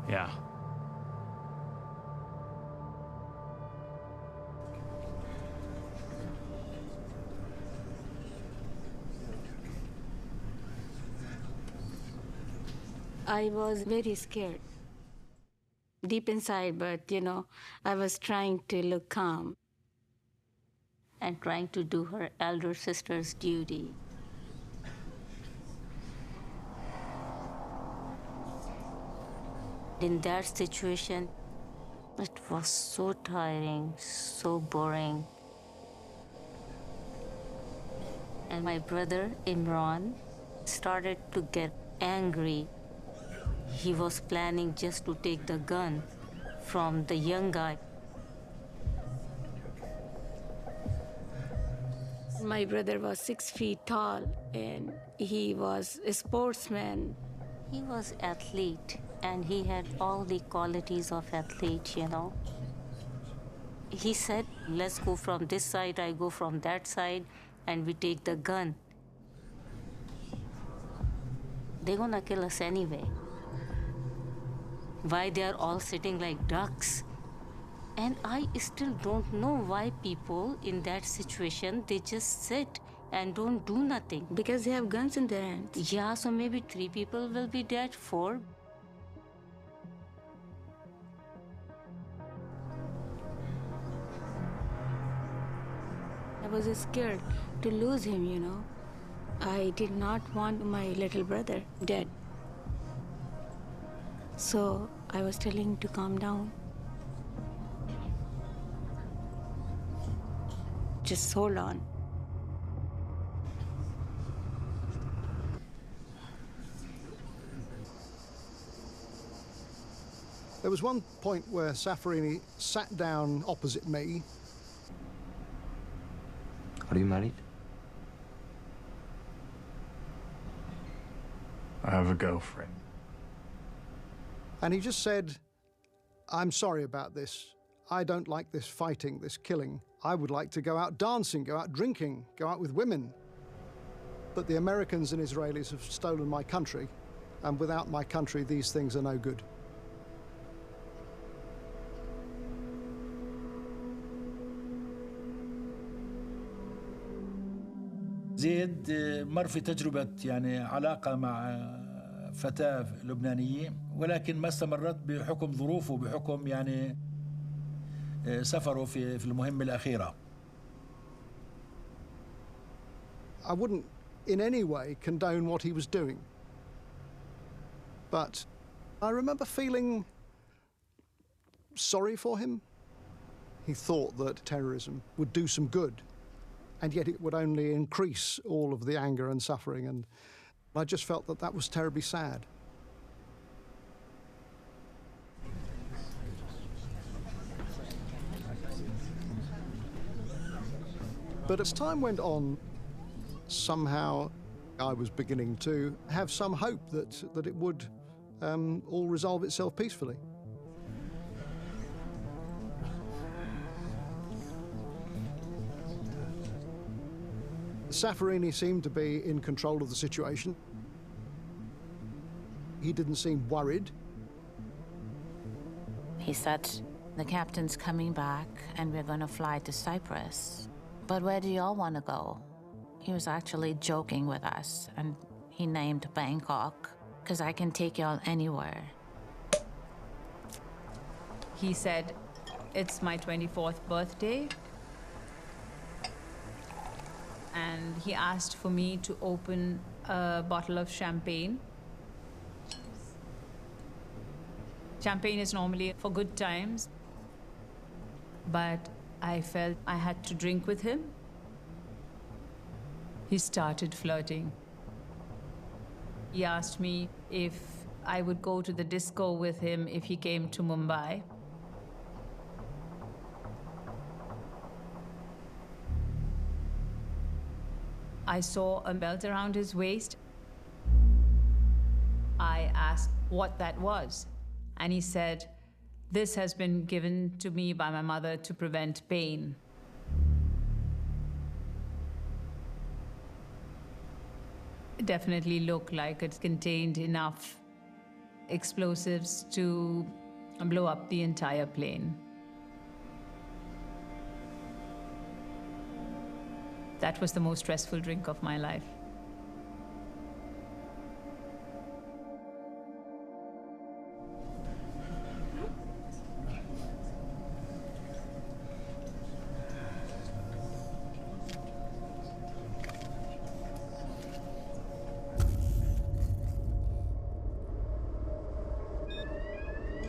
Yeah. I was very scared. Deep inside, but you know, I was trying to look calm and trying to do her elder sister's duty. In that situation, it was so tiring, so boring. And my brother, Imran, started to get angry. He was planning just to take the gun from the young guy. My brother was 6 feet tall, and he was a sportsman. He was an athlete, and he had all the qualities of athlete, you know. He said, let's go from this side, I go from that side, and we take the gun. They're gonna kill us anyway. Why they are all sitting like ducks? And I still don't know why people in that situation, they just sit and don't do nothing. Because they have guns in their hands. Yeah, so maybe 3 people will be dead, 4. I was scared to lose him, you know. I did not want my little brother dead. So I was telling him to calm down. Just hold on. There was one point where Safarini sat down opposite me. Are you married? I have a girlfriend. And he just said, I'm sorry about this. I don't like this fighting, this killing. I would like to go out dancing, go out drinking, go out with women. But the Americans and Israelis have stolen my country, and without my country, these things are no good. زيد مر في تجربة يعني علاقة مع فتاة لبنانية، ولكن ما استمرت بحكم ظروفه، بحكم يعني سفره في المهمة الأخيرة. I wouldn't in any way condone what he was doing. But I remember feeling sorry for him. He thought that terrorism would do some good, and yet it would only increase all of the anger and suffering, and I just felt that that was terribly sad. But as time went on, somehow I was beginning to have some hope that it would all resolve itself peacefully. Safarini seemed to be in control of the situation. He didn't seem worried. He said, the captain's coming back and we're gonna fly to Cyprus. But where do y'all wanna go? He was actually joking with us, and he named Bangkok, because I can take y'all anywhere. He said, it's my 24th birthday, and he asked for me to open a bottle of champagne. Champagne is normally for good times, but I felt I had to drink with him. He started flirting. He asked me if I would go to the disco with him if he came to Mumbai. I saw a belt around his waist. I asked what that was, and he said, "This has been given to me by my mother to prevent pain." It definitely looked like it contained enough explosives to blow up the entire plane. That was the most stressful drink of my life.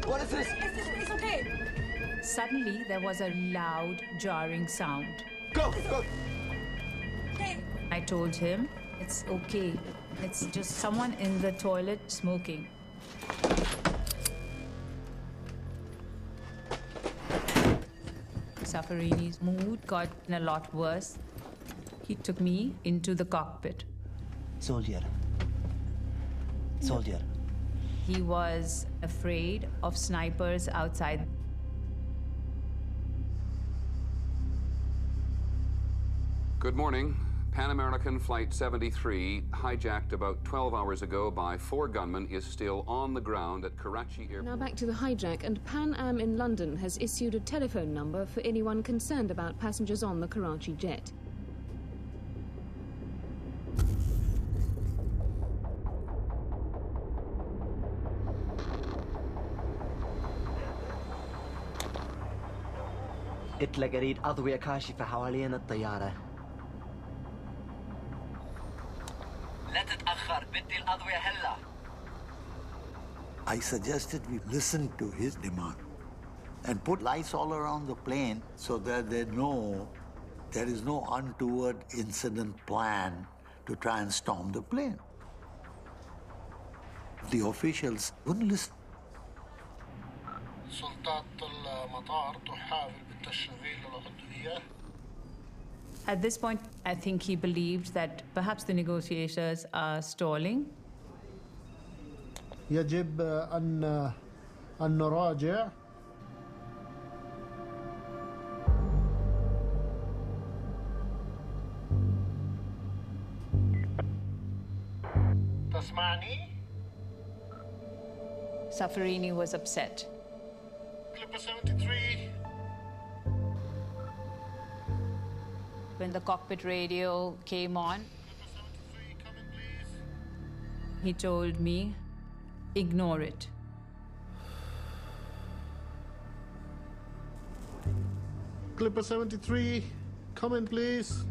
What is this? It's okay. Suddenly, there was a loud, jarring sound. Go! I told him, it's okay. It's just someone in the toilet smoking. Safarini's mood got a lot worse. He took me into the cockpit. Soldier. He was afraid of snipers outside. Good morning. Pan American Flight 73, hijacked about 12 hours ago by 4 gunmen, is still on the ground at Karachi Airport. Now back to the hijack, and Pan Am in London has issued a telephone number for anyone concerned about passengers on the Karachi jet. اطلق اريد اضوية كاشفة حوالين الطيارة. لا تتأخر، بدي الأضوية هلا. I suggested we listen to his demand and put lights all around the plane so that they know there is no untoward incident plan to try and storm the plane. The officials wouldn't listen. سلطات المطار تحاول بالتشغيل العضوية. At this point, I think he believed that perhaps the negotiators are stalling. يجب أن نراجع تسمعني؟ Safarini was upset. Clipper 73. When the cockpit radio came on, he told me, ignore it. Clipper 73, come in, please.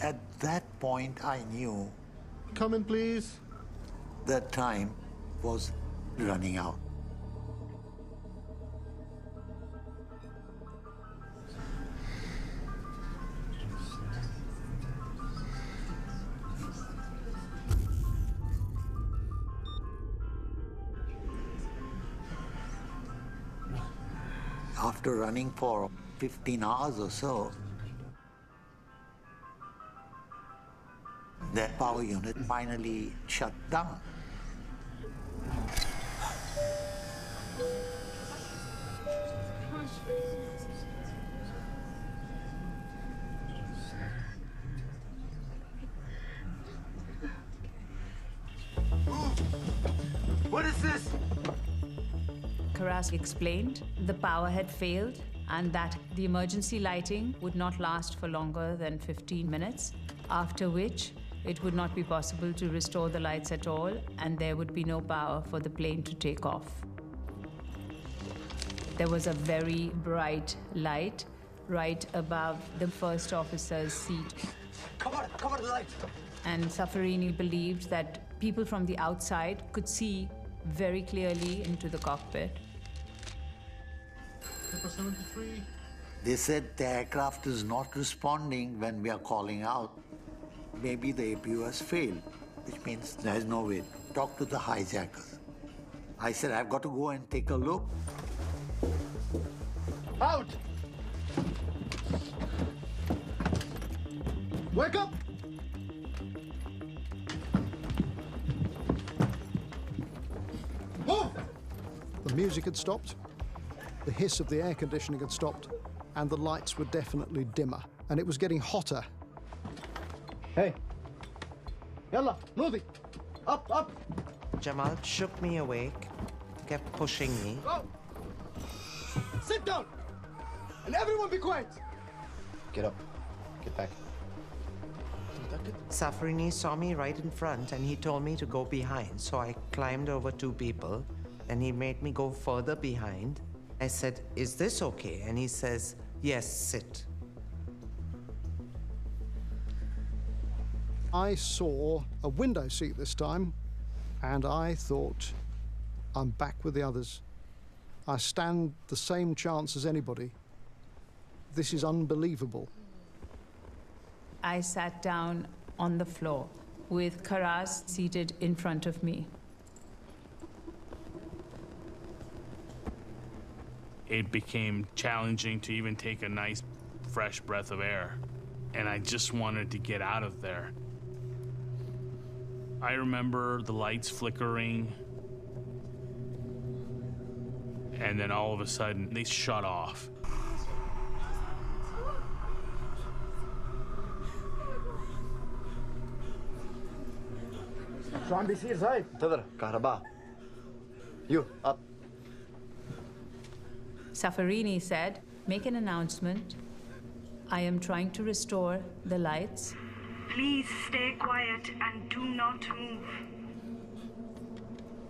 At that point, I knew Come in, please. that time was running out. After running for 15 hours or so, that power unit finally shut down. What is this? Karas explained the power had failed and that the emergency lighting would not last for longer than 15 minutes, after which it would not be possible to restore the lights at all and there would be no power for the plane to take off. There was a very bright light right above the first officer's seat. Cover the light. And Safarini believed that people from the outside could see very clearly into the cockpit. Clipper 73. They said the aircraft is not responding when we are calling out. Maybe the APU has failed, which means there is no way. Talk to the hijackers. I said, I've got to go and take a look. Out! Wake up! Move! The music had stopped, the hiss of the air conditioning had stopped, and the lights were definitely dimmer, and it was getting hotter. Hey! Yalla, Nudi! Up! Jamal shook me awake, kept pushing me. Go! Sit down! And everyone be quiet! Get up. Get back. Safarini saw me right in front and he told me to go behind. So I climbed over two people and he made me go further behind. I said, "Is this okay?" And he says, "Yes, sit." I saw a window seat this time, and I thought, I'm back with the others. I stand the same chance as anybody. This is unbelievable. I sat down on the floor with Karas seated in front of me. It became challenging to even take a nice, fresh breath of air, and I just wanted to get out of there. I remember the lights flickering, and then all of a sudden, they shut off. شو عم بيصير زايد؟ انتظر كهرباء. You up. Safarini said, "Make an announcement. I am trying to restore the lights." Please stay quiet and do not move.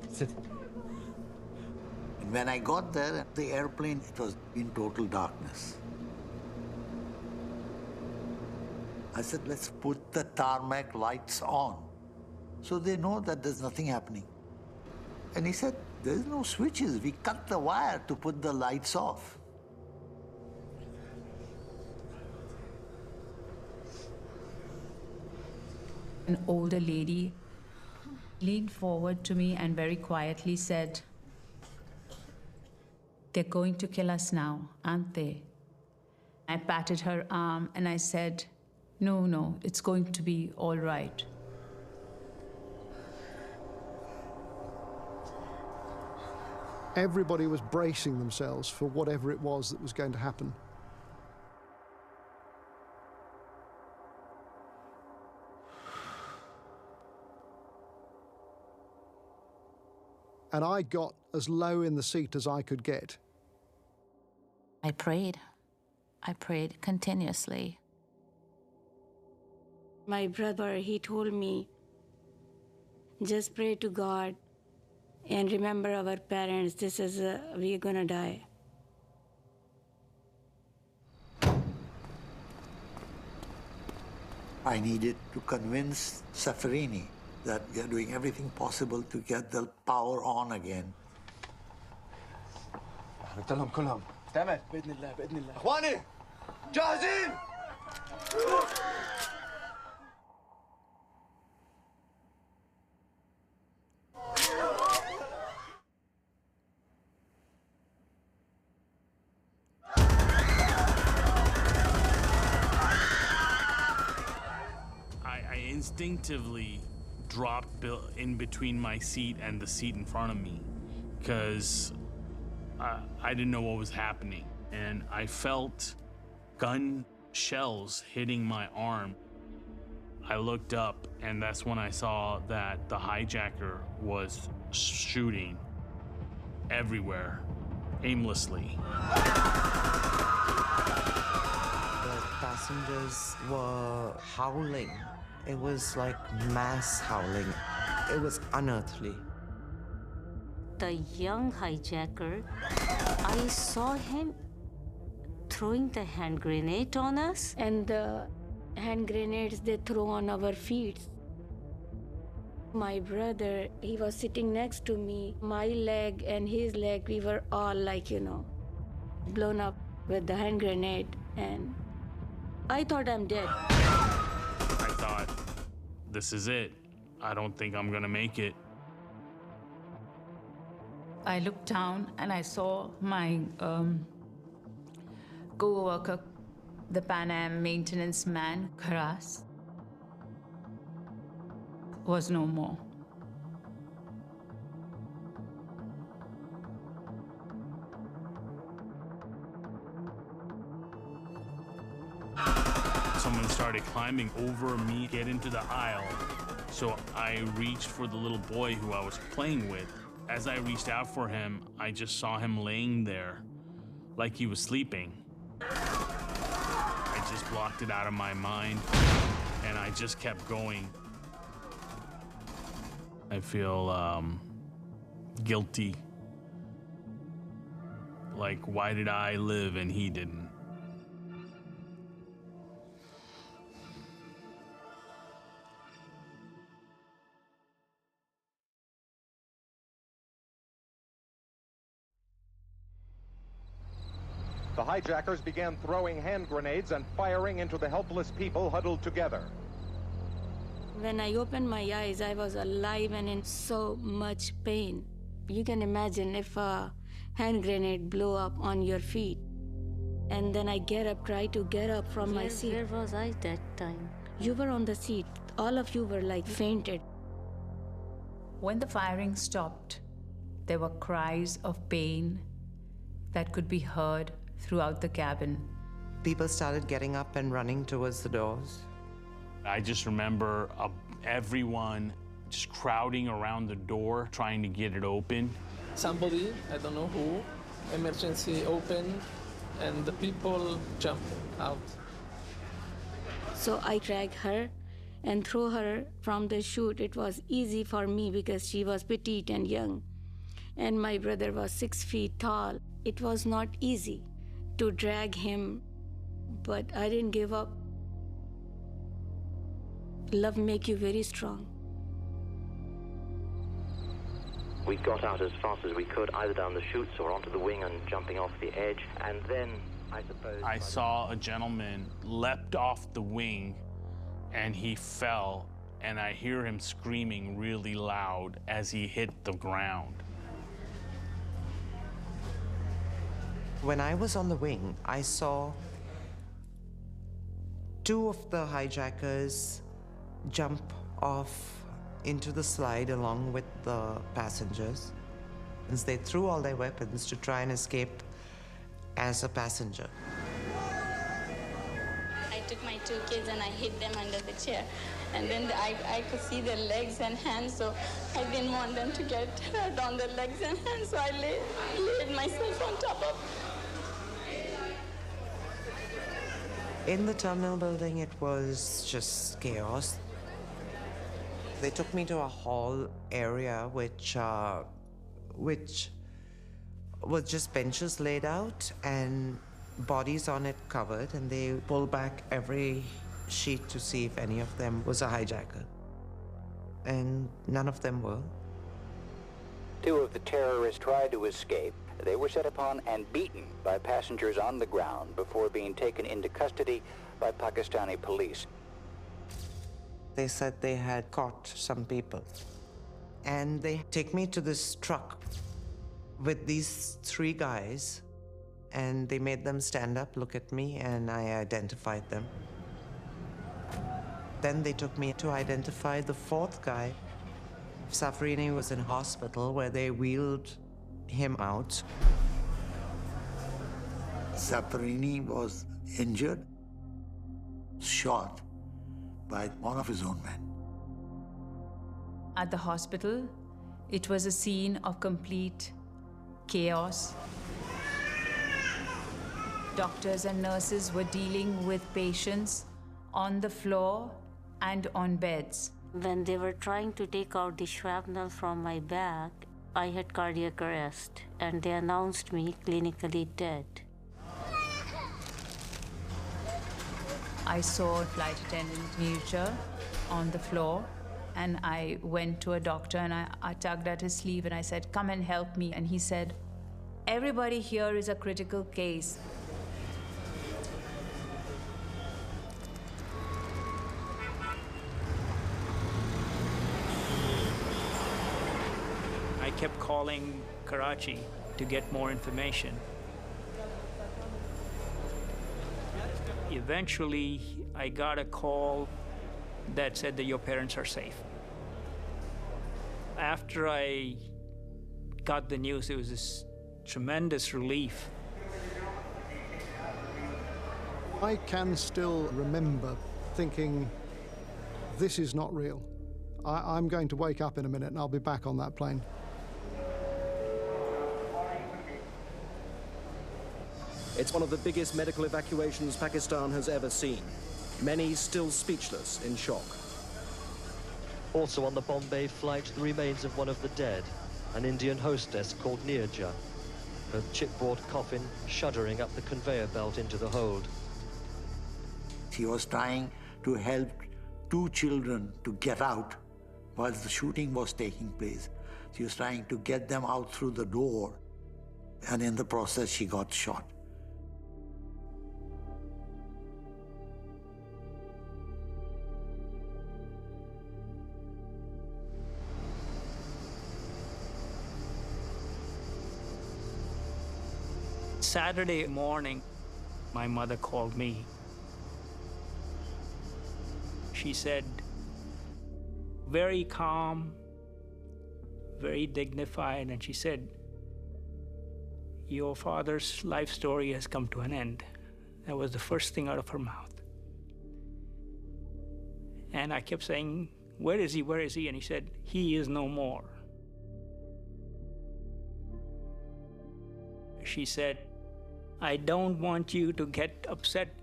Sit. When I got there, the airplane, it was in total darkness. I said, let's put the tarmac lights on so they know that there's nothing happening. And he said, there's no switches. We cut the wire to put the lights off. An older lady leaned forward to me and very quietly said, "They're going to kill us now, aren't they?" I patted her arm and I said, No, it's going to be all right." Everybody was bracing themselves for whatever it was that was going to happen. and I got as low in the seat as I could get. I prayed. I prayed continuously. My brother, he told me, just pray to God and remember our parents. This is, we're gonna die. I needed to convince Safarini that we are doing everything possible to get the power on again. قلت لهم كلهم تمام باذن الله باذن الله اخواني جاهزين I instinctively dropped in between my seat and the seat in front of me because I didn't know what was happening. And I felt gun shells hitting my arm. I looked up, and that's when I saw that the hijacker was shooting everywhere, aimlessly. The passengers were howling. It was like mass howling. It was unearthly. The young hijacker, I saw him throwing the hand grenade on us, and the hand grenades they throw on our feet. My brother, he was sitting next to me. My leg and his leg, we were all like, blown up with the hand grenade, and I thought I'm dead. I thought, this is it. I don't think I'm gonna make it. I looked down and I saw my co-worker, the Pan Am maintenance man, Karas, was no more. Someone started climbing over me, get into the aisle. So I reached for the little boy who I was playing with. As I reached out for him, I just saw him laying there like he was sleeping. I just blocked it out of my mind, and I just kept going. I feel guilty. Like, why did I live and he didn't? The hijackers began throwing hand grenades and firing into the helpless people huddled together. When I opened my eyes, I was alive and in so much pain. You can imagine if a hand grenade blew up on your feet. And then I try to get up from my seat. Where was I that time? You were on the seat. All of you were like fainted. When the firing stopped, there were cries of pain that could be heard throughout the cabin. People started getting up and running towards the doors. I just remember everyone just crowding around the door, trying to get it open. Somebody, I don't know who, emergency open, and the people jump out. So I dragged her and threw her from the chute. It was easy for me because she was petite and young. And my brother was 6 feet tall. It was not easy to drag him, but I didn't give up. Love makes you very strong. We got out as fast as we could, either down the chutes or onto the wing and jumping off the edge. And then, I suppose... I saw a gentleman leapt off the wing and he fell, and I hear him screaming really loud as he hit the ground. When I was on the wing, I saw 2 of the hijackers jump off into the slide along with the passengers. And they threw all their weapons to try and escape as a passenger. I took my two kids and I hid them under the chair. And then I could see their legs and hands, so I didn't want them to get hurt on their legs and hands, so I laid myself on top of. In the terminal building, it was just chaos. They took me to a hall area which was just benches laid out and bodies on it covered, and they pulled back every sheet to see if any of them was a hijacker. And none of them were. Two of the terrorists tried to escape. They were set upon and beaten by passengers on the ground before being taken into custody by Pakistani police. They said they had caught some people. And they take me to this truck with these three guys, and they made them stand up, look at me, and I identified them. Then they took me to identify the fourth guy. Safrini was in hospital where they wheeled him out. Safrini was injured, shot by one of his own men. At the hospital, it was a scene of complete chaos. Doctors and nurses were dealing with patients on the floor and on beds. When they were trying to take out the shrapnel from my back, I had cardiac arrest, and they announced me clinically dead. I saw a flight attendant Mirza on the floor, and I went to a doctor and I tugged at his sleeve and I said, "Come and help me." And he said, "Everybody here is a critical case." I kept calling Karachi to get more information. Eventually, I got a call that said that your parents are safe. After I got the news, it was this tremendous relief. I can still remember thinking, this is not real. I'm going to wake up in a minute and I'll be back on that plane. It's one of the biggest medical evacuations Pakistan has ever seen. Many still speechless in shock. Also on the Bombay flight, the remains of one of the dead, an Indian hostess called Nirja, her chipboard coffin shuddering up the conveyor belt into the hold. She was trying to help two children to get out while the shooting was taking place. She was trying to get them out through the door, and in the process, she got shot. Saturday morning, my mother called me. She said, very calm, very dignified, and she said, "Your father's life story has come to an end." That was the first thing out of her mouth. And I kept saying, "Where is he? Where is he?" And he said, "He is no more." She said, "I don't want you to get upset.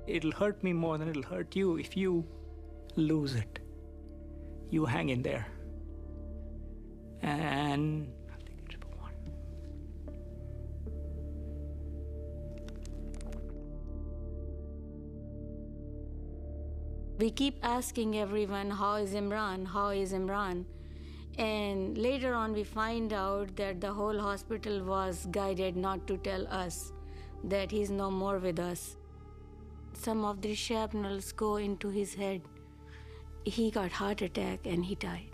It'll hurt me more than it'll hurt you if you lose it. You hang in there." And we keep asking everyone, "How is Imran? How is Imran?" And later on, we find out that the whole hospital was guided not to tell us that he's no more with us. Some of the shrapnels go into his head. He got heart attack and he died.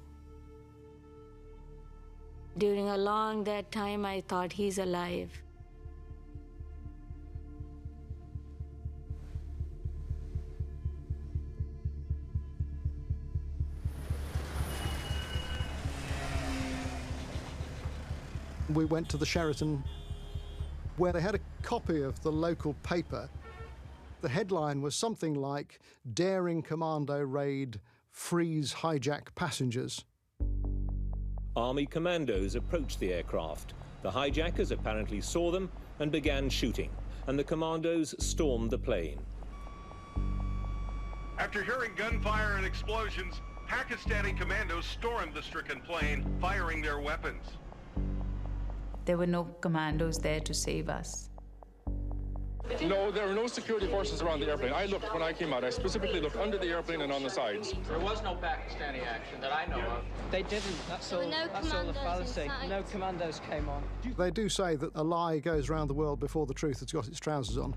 During a long that time, I thought he's alive. We went to the Sheraton where they had a copy of the local paper The headline was something like, "Daring Commando Raid Frees Hijack Passengers." Army commandos approached the aircraft. The hijackers apparently saw them and began shooting, and the commandos stormed the plane. After hearing gunfire and explosions, Pakistani commandos stormed the stricken plane, firing their weapons. There were no commandos there to save us. No, there were no security forces around the airplane. I looked when I came out. I specifically looked under the airplane and on the sides. There was no Pakistani action that I know of. They didn't. That's all the fallacy. No commandos came on. They do say that a lie goes round the world before the truth has got its trousers on.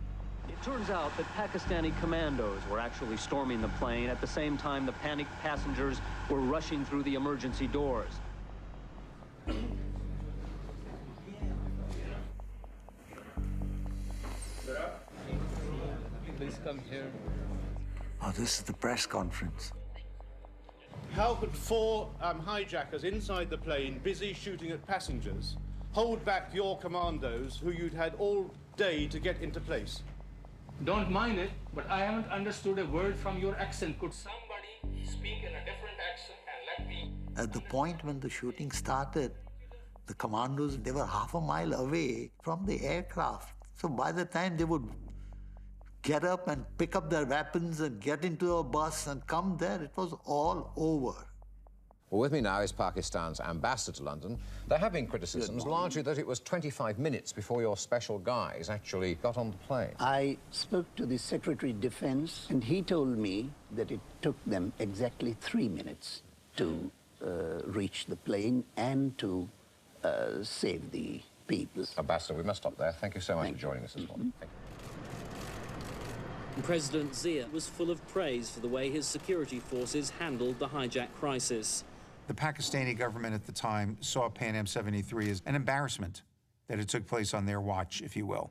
It turns out that Pakistani commandos were actually storming the plane at the same time the panicked passengers were rushing through the emergency doors. Please come here. Oh, this is the press conference. How could four hijackers inside the plane, busy shooting at passengers, hold back your commandos who you'd had all day to get into place? Don't mind it, but I haven't understood a word from your accent. Could somebody speak in a different accent and let me... At the point when the shooting started, the commandos, they were half a mile away from the aircraft. So by the time they would get up and pick up their weapons and get into a bus and come there, it was all over. Well, with me now is Pakistan's ambassador to London. There have been criticisms, largely that it was 25 minutes before your special guys actually got on the plane. I spoke to the Secretary of Defense, and he told me that it took them exactly 3 minutes to reach the plane and to save the people. Ambassador, we must stop there. Thank you so much for joining us this morning. Thank you. President Zia was full of praise for the way his security forces handled the hijack crisis. The Pakistani government at the time saw Pan Am 73 as an embarrassment that it took place on their watch, if you will.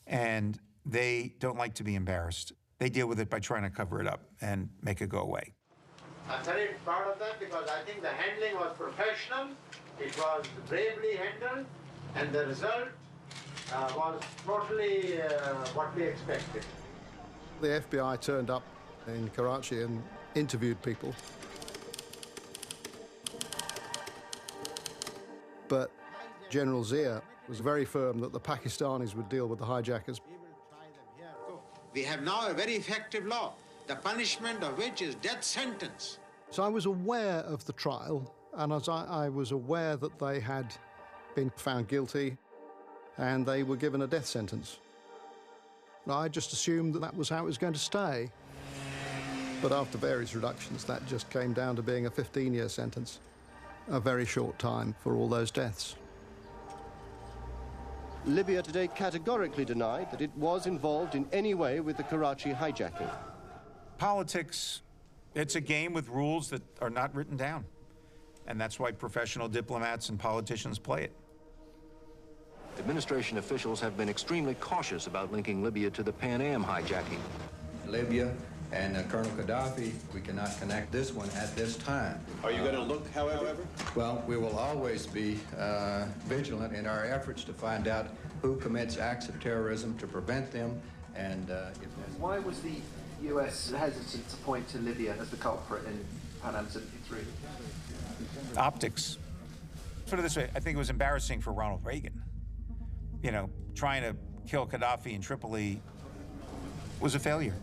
And they don't like to be embarrassed. They deal with it by trying to cover it up and make it go away. I'm very proud of that because I think the handling was professional, it was bravely handled, and the result was totally what we expected. The FBI turned up in Karachi and interviewed people. But General Zia was very firm that the Pakistanis would deal with the hijackers. We have now a very effective law, the punishment of which is death sentence. So I was aware of the trial, and as I was aware that they had been found guilty and they were given a death sentence. I just assumed that that was how it was going to stay. But after various reductions, that just came down to being a 15-year sentence. A very short time for all those deaths. Libya today categorically denied that it was involved in any way with the Karachi hijacking. Politics, it's a game with rules that are not written down. And that's why professional diplomats and politicians play it. Administration officials have been extremely cautious about linking Libya to the Pan Am hijacking. Libya and Colonel Gaddafi, we cannot connect this one at this time. Are you going to look, however? Well, we will always be vigilant in our efforts to find out who commits acts of terrorism, to prevent them, and Why was the US hesitant to point to Libya as the culprit in Pan Am 73? Optics. Put it this way, I think it was embarrassing for Ronald Reagan. You know, trying to kill Gaddafi in Tripoli was a failure.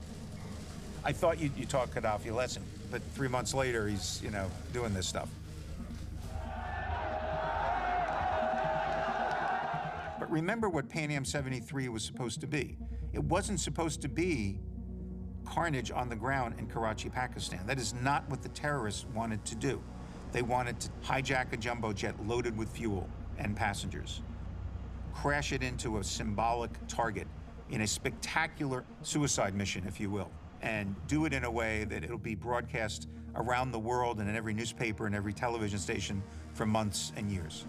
I thought you taught Gaddafi a lesson, but 3 months later, he's, you know, doing this stuff. But remember what Pan Am 73 was supposed to be. It wasn't supposed to be carnage on the ground in Karachi, Pakistan. That is not what the terrorists wanted to do. They wanted to hijack a jumbo jet loaded with fuel and passengers, crash it into a symbolic target in a spectacular suicide mission, if you will, and do it in a way that it'll be broadcast around the world and in every newspaper and every television station for months and years.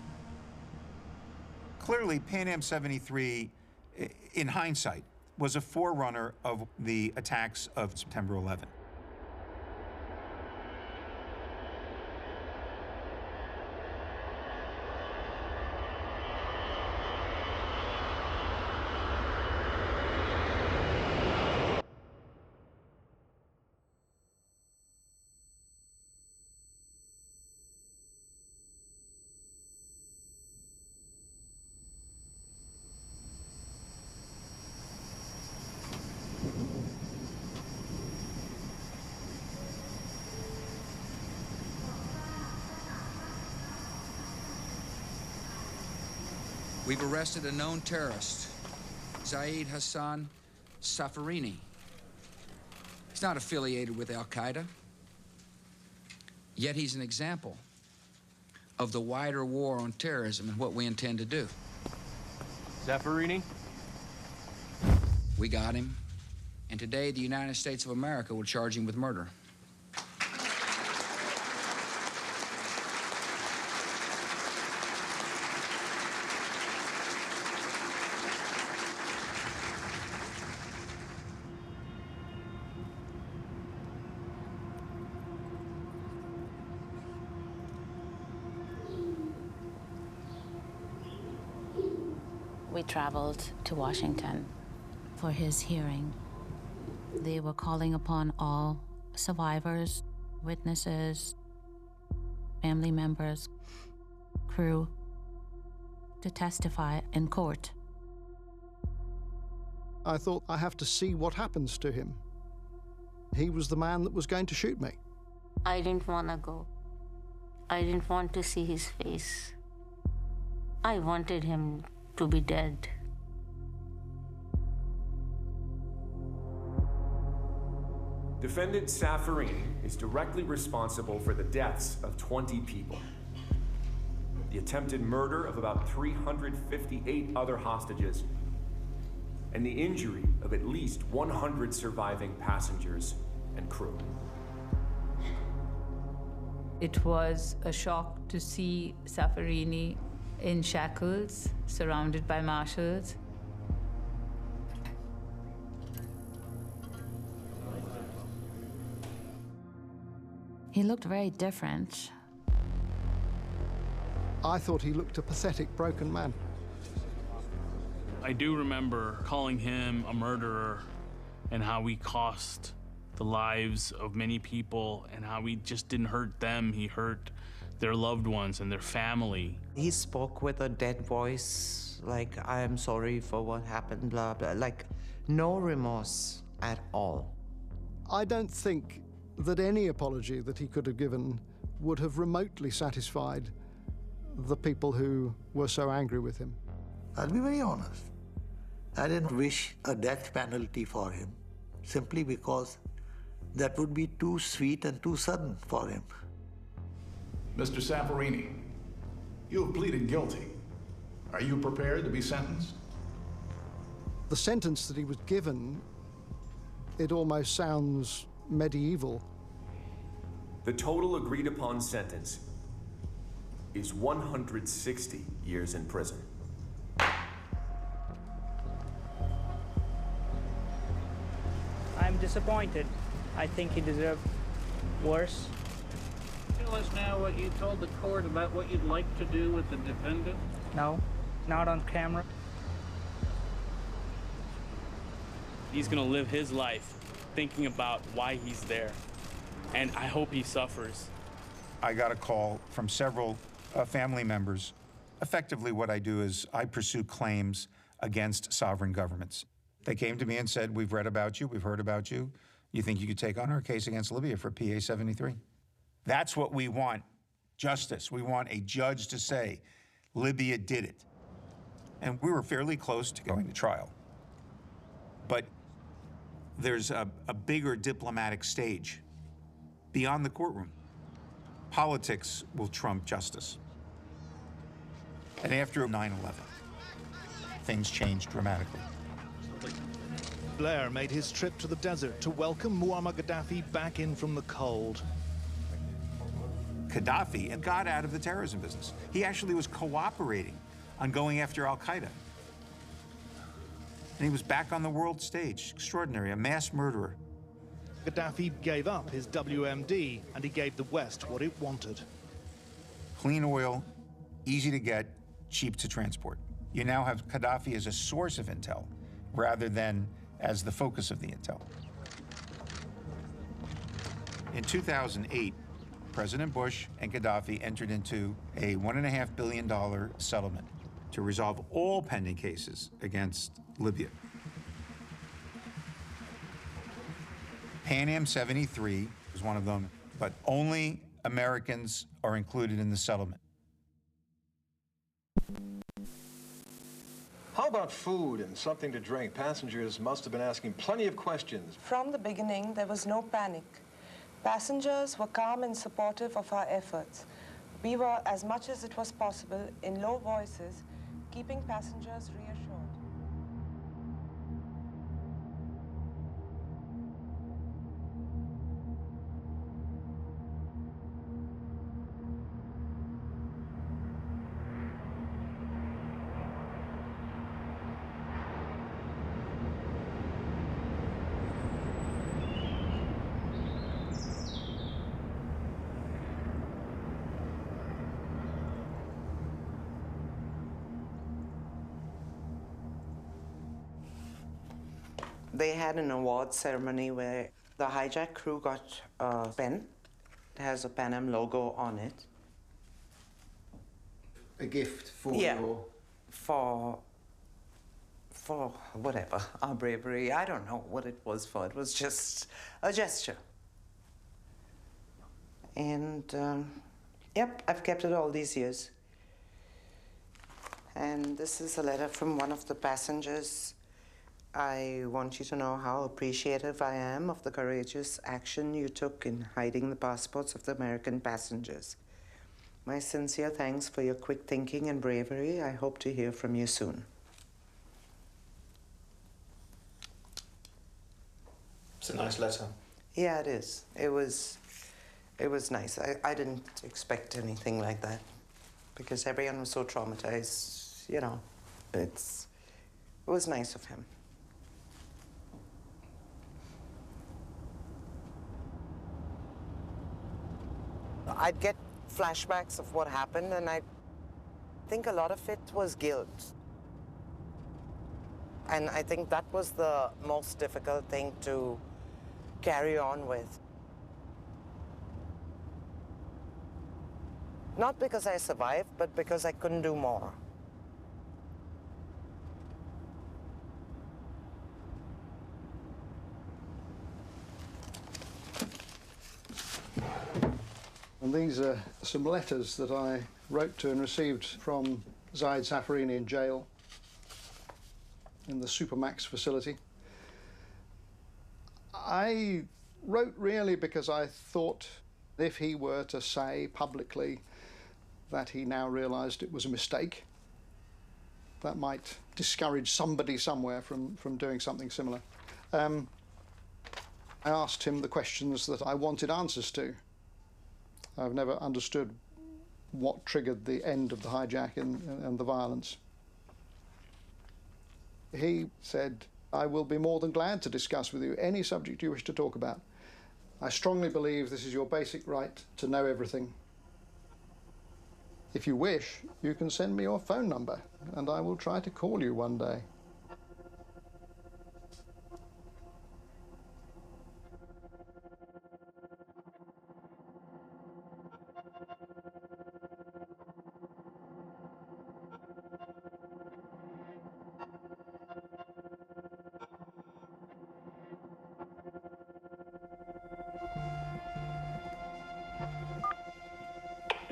Clearly, Pan Am 73, in hindsight, was a forerunner of the attacks of September 11. We've arrested a known terrorist, Zaid Hassan Safarini. He's not affiliated with Al-Qaeda, yet he's an example of the wider war on terrorism and what we intend to do. Safarini? We got him, and today the United States of America will charge him with murder. We traveled to Washington for his hearing. They were calling upon all survivors, witnesses, family members, crew, to testify in court. I thought, I have to see what happens to him. He was the man that was going to shoot me. I didn't want to go. I didn't want to see his face. I wanted him to be dead. Defendant Safarini is directly responsible for the deaths of 20 people, the attempted murder of about 358 other hostages, and the injury of at least 100 surviving passengers and crew. It was a shock to see Safarini in shackles, surrounded by marshals. He looked very different. I thought he looked a pathetic, broken man. I do remember calling him a murderer and how he cost the lives of many people and how he just didn't hurt them, he hurt their loved ones and their family. He spoke with a dead voice, like, I am sorry for what happened, blah, blah, like, no remorse at all. I don't think that any apology that he could have given would have remotely satisfied the people who were so angry with him. I'll be very honest. I didn't wish a death penalty for him, simply because that would be too sweet and too sudden for him. Mr. Safarini, you have pleaded guilty. Are you prepared to be sentenced? The sentence that he was given, it almost sounds medieval. The total agreed upon sentence is 160 years in prison. I'm disappointed. I think he deserved worse. Tell us now what you told the court about what you'd like to do with the defendant. No, not on camera. He's gonna live his life thinking about why he's there. And I hope he suffers. I got a call from several family members. Effectively, what I do is I pursue claims against sovereign governments. They came to me and said, we've read about you, we've heard about you. You think you could take on our case against Libya for PA 73? That's what we want, justice. We want a judge to say, Libya did it. And we were fairly close to going to trial. But there's a bigger diplomatic stage beyond the courtroom. Politics will trump justice. And after 9/11, things changed dramatically. Blair made his trip to the desert to welcome Muammar Gaddafi back in from the cold. Gaddafi got out of the terrorism business. He actually was cooperating on going after Al-Qaeda. And he was back on the world stage. Extraordinary, a mass murderer. Gaddafi gave up his WMD, and he gave the West what it wanted. Clean oil, easy to get, cheap to transport. You now have Gaddafi as a source of intel, rather than as the focus of the intel. In 2008, President Bush and Gaddafi entered into a $1.5 billion settlement to resolve all pending cases against Libya. Pan Am 73 was one of them, but only Americans are included in the settlement. How about food and something to drink? Passengers must have been asking plenty of questions. From the beginning, there was no panic. Passengers were calm and supportive of our efforts. We were, as much as it was possible, in low voices, keeping passengers reassured. They had an award ceremony where the hijack crew got a pen. It has a Pan Am logo on it. A gift for your... For whatever, our bravery. I don't know what it was for. It was just a gesture. And, yep, I've kept it all these years. And this is a letter from one of the passengers. I want you to know how appreciative I am of the courageous action you took in hiding the passports of the American passengers. My sincere thanks for your quick thinking and bravery. I hope to hear from you soon. It's a nice letter. Yeah, it is. It was nice. I didn't expect anything like that because everyone was so traumatized, you know. It was nice of him. I'd get flashbacks of what happened, and I think a lot of it was guilt. And I think that was the most difficult thing to carry on with. Not because I survived, but because I couldn't do more. And these are some letters that I wrote to and received from Zaid Safarini in jail in the Supermax facility. I wrote really because I thought if he were to say publicly that he now realized it was a mistake, that might discourage somebody somewhere from doing something similar. I asked him the questions that I wanted answers to. I've never understood what triggered the end of the hijack and the violence. He said, I will be more than glad to discuss with you any subject you wish to talk about. I strongly believe this is your basic right to know everything. If you wish, you can send me your phone number, and I will try to call you one day.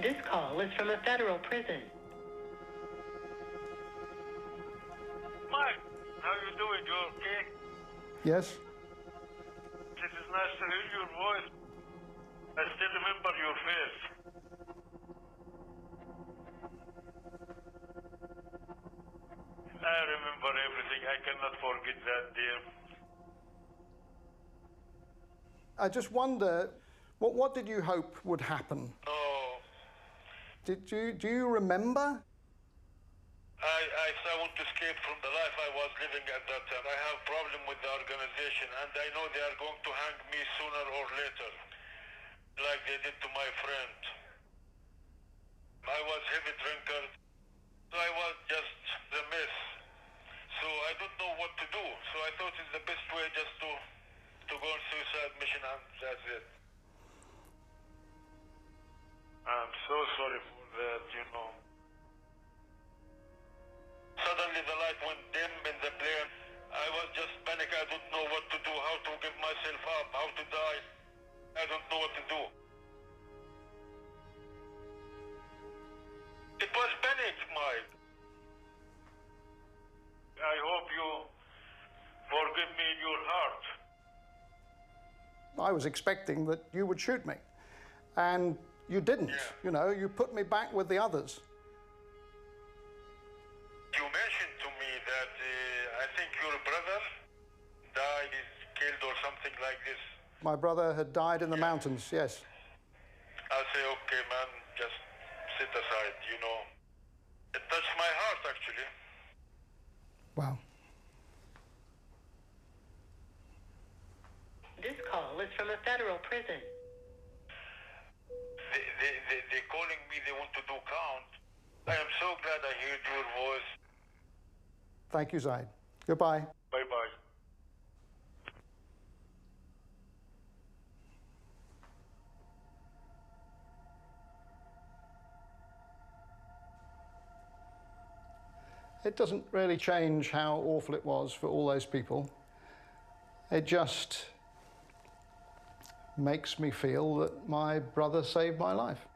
This call is from a federal prison. Mike, how you doing? You okay? Yes? It is nice to hear your voice. I still remember your face. I remember everything. I cannot forget that, dear. I just wonder, what did you hope would happen? Oh. Do you remember? I want to escape from the life I was living at that time. I have a problem with the organization, and I know they are going to hang me sooner or later, like they did to my friend. I was heavy drinker. I was just a mess. So I don't know what to do. So I thought it's the best way just to go on suicide mission, and that's it. I'm so sorry for that, you know. Suddenly the light went dim in the plane. I was just panic. I don't know what to do, how to give myself up, how to die. I don't know what to do. It was panic, Mike. I was expecting that you would shoot me. And you didn't, you know, you put me back with the others. You mentioned to me that I think your brother died, is killed or something like this. My brother had died in the mountains, yes. I say, okay, man, just sit aside, you know. It touched my heart, actually. Wow. This call is from a federal prison. They're calling me, they want to do count. I am so glad I heard your voice. Thank you, Zaid. Goodbye. Bye-bye. It doesn't really change how awful it was for all those people. It just makes me feel that my brother saved my life.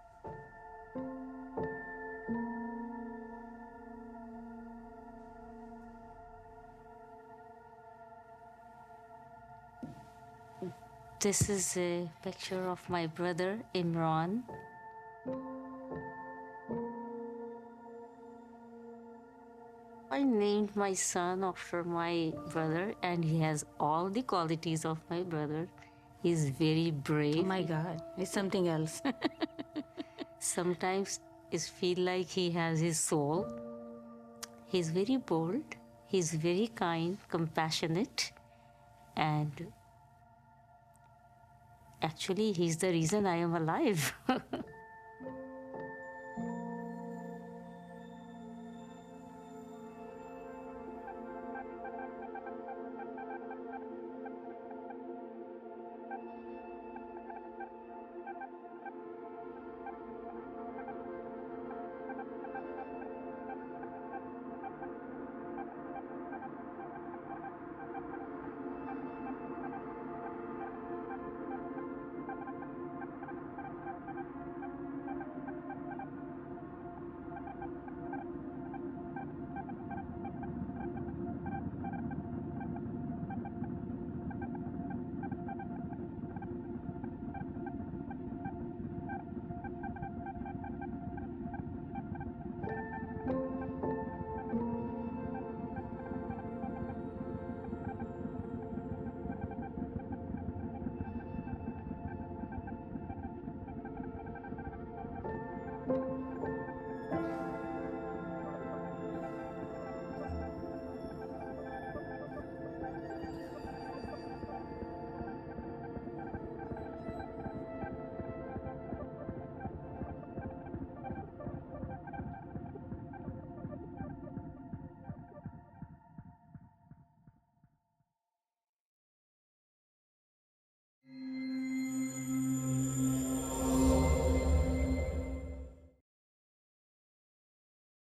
This is a picture of my brother, Imran. I named my son after my brother, and he has all the qualities of my brother. He's very brave. Oh my God, it's something else. Sometimes it feels like he has his soul. He's very bold. He's very kind, compassionate, and actually, he's the reason I am alive.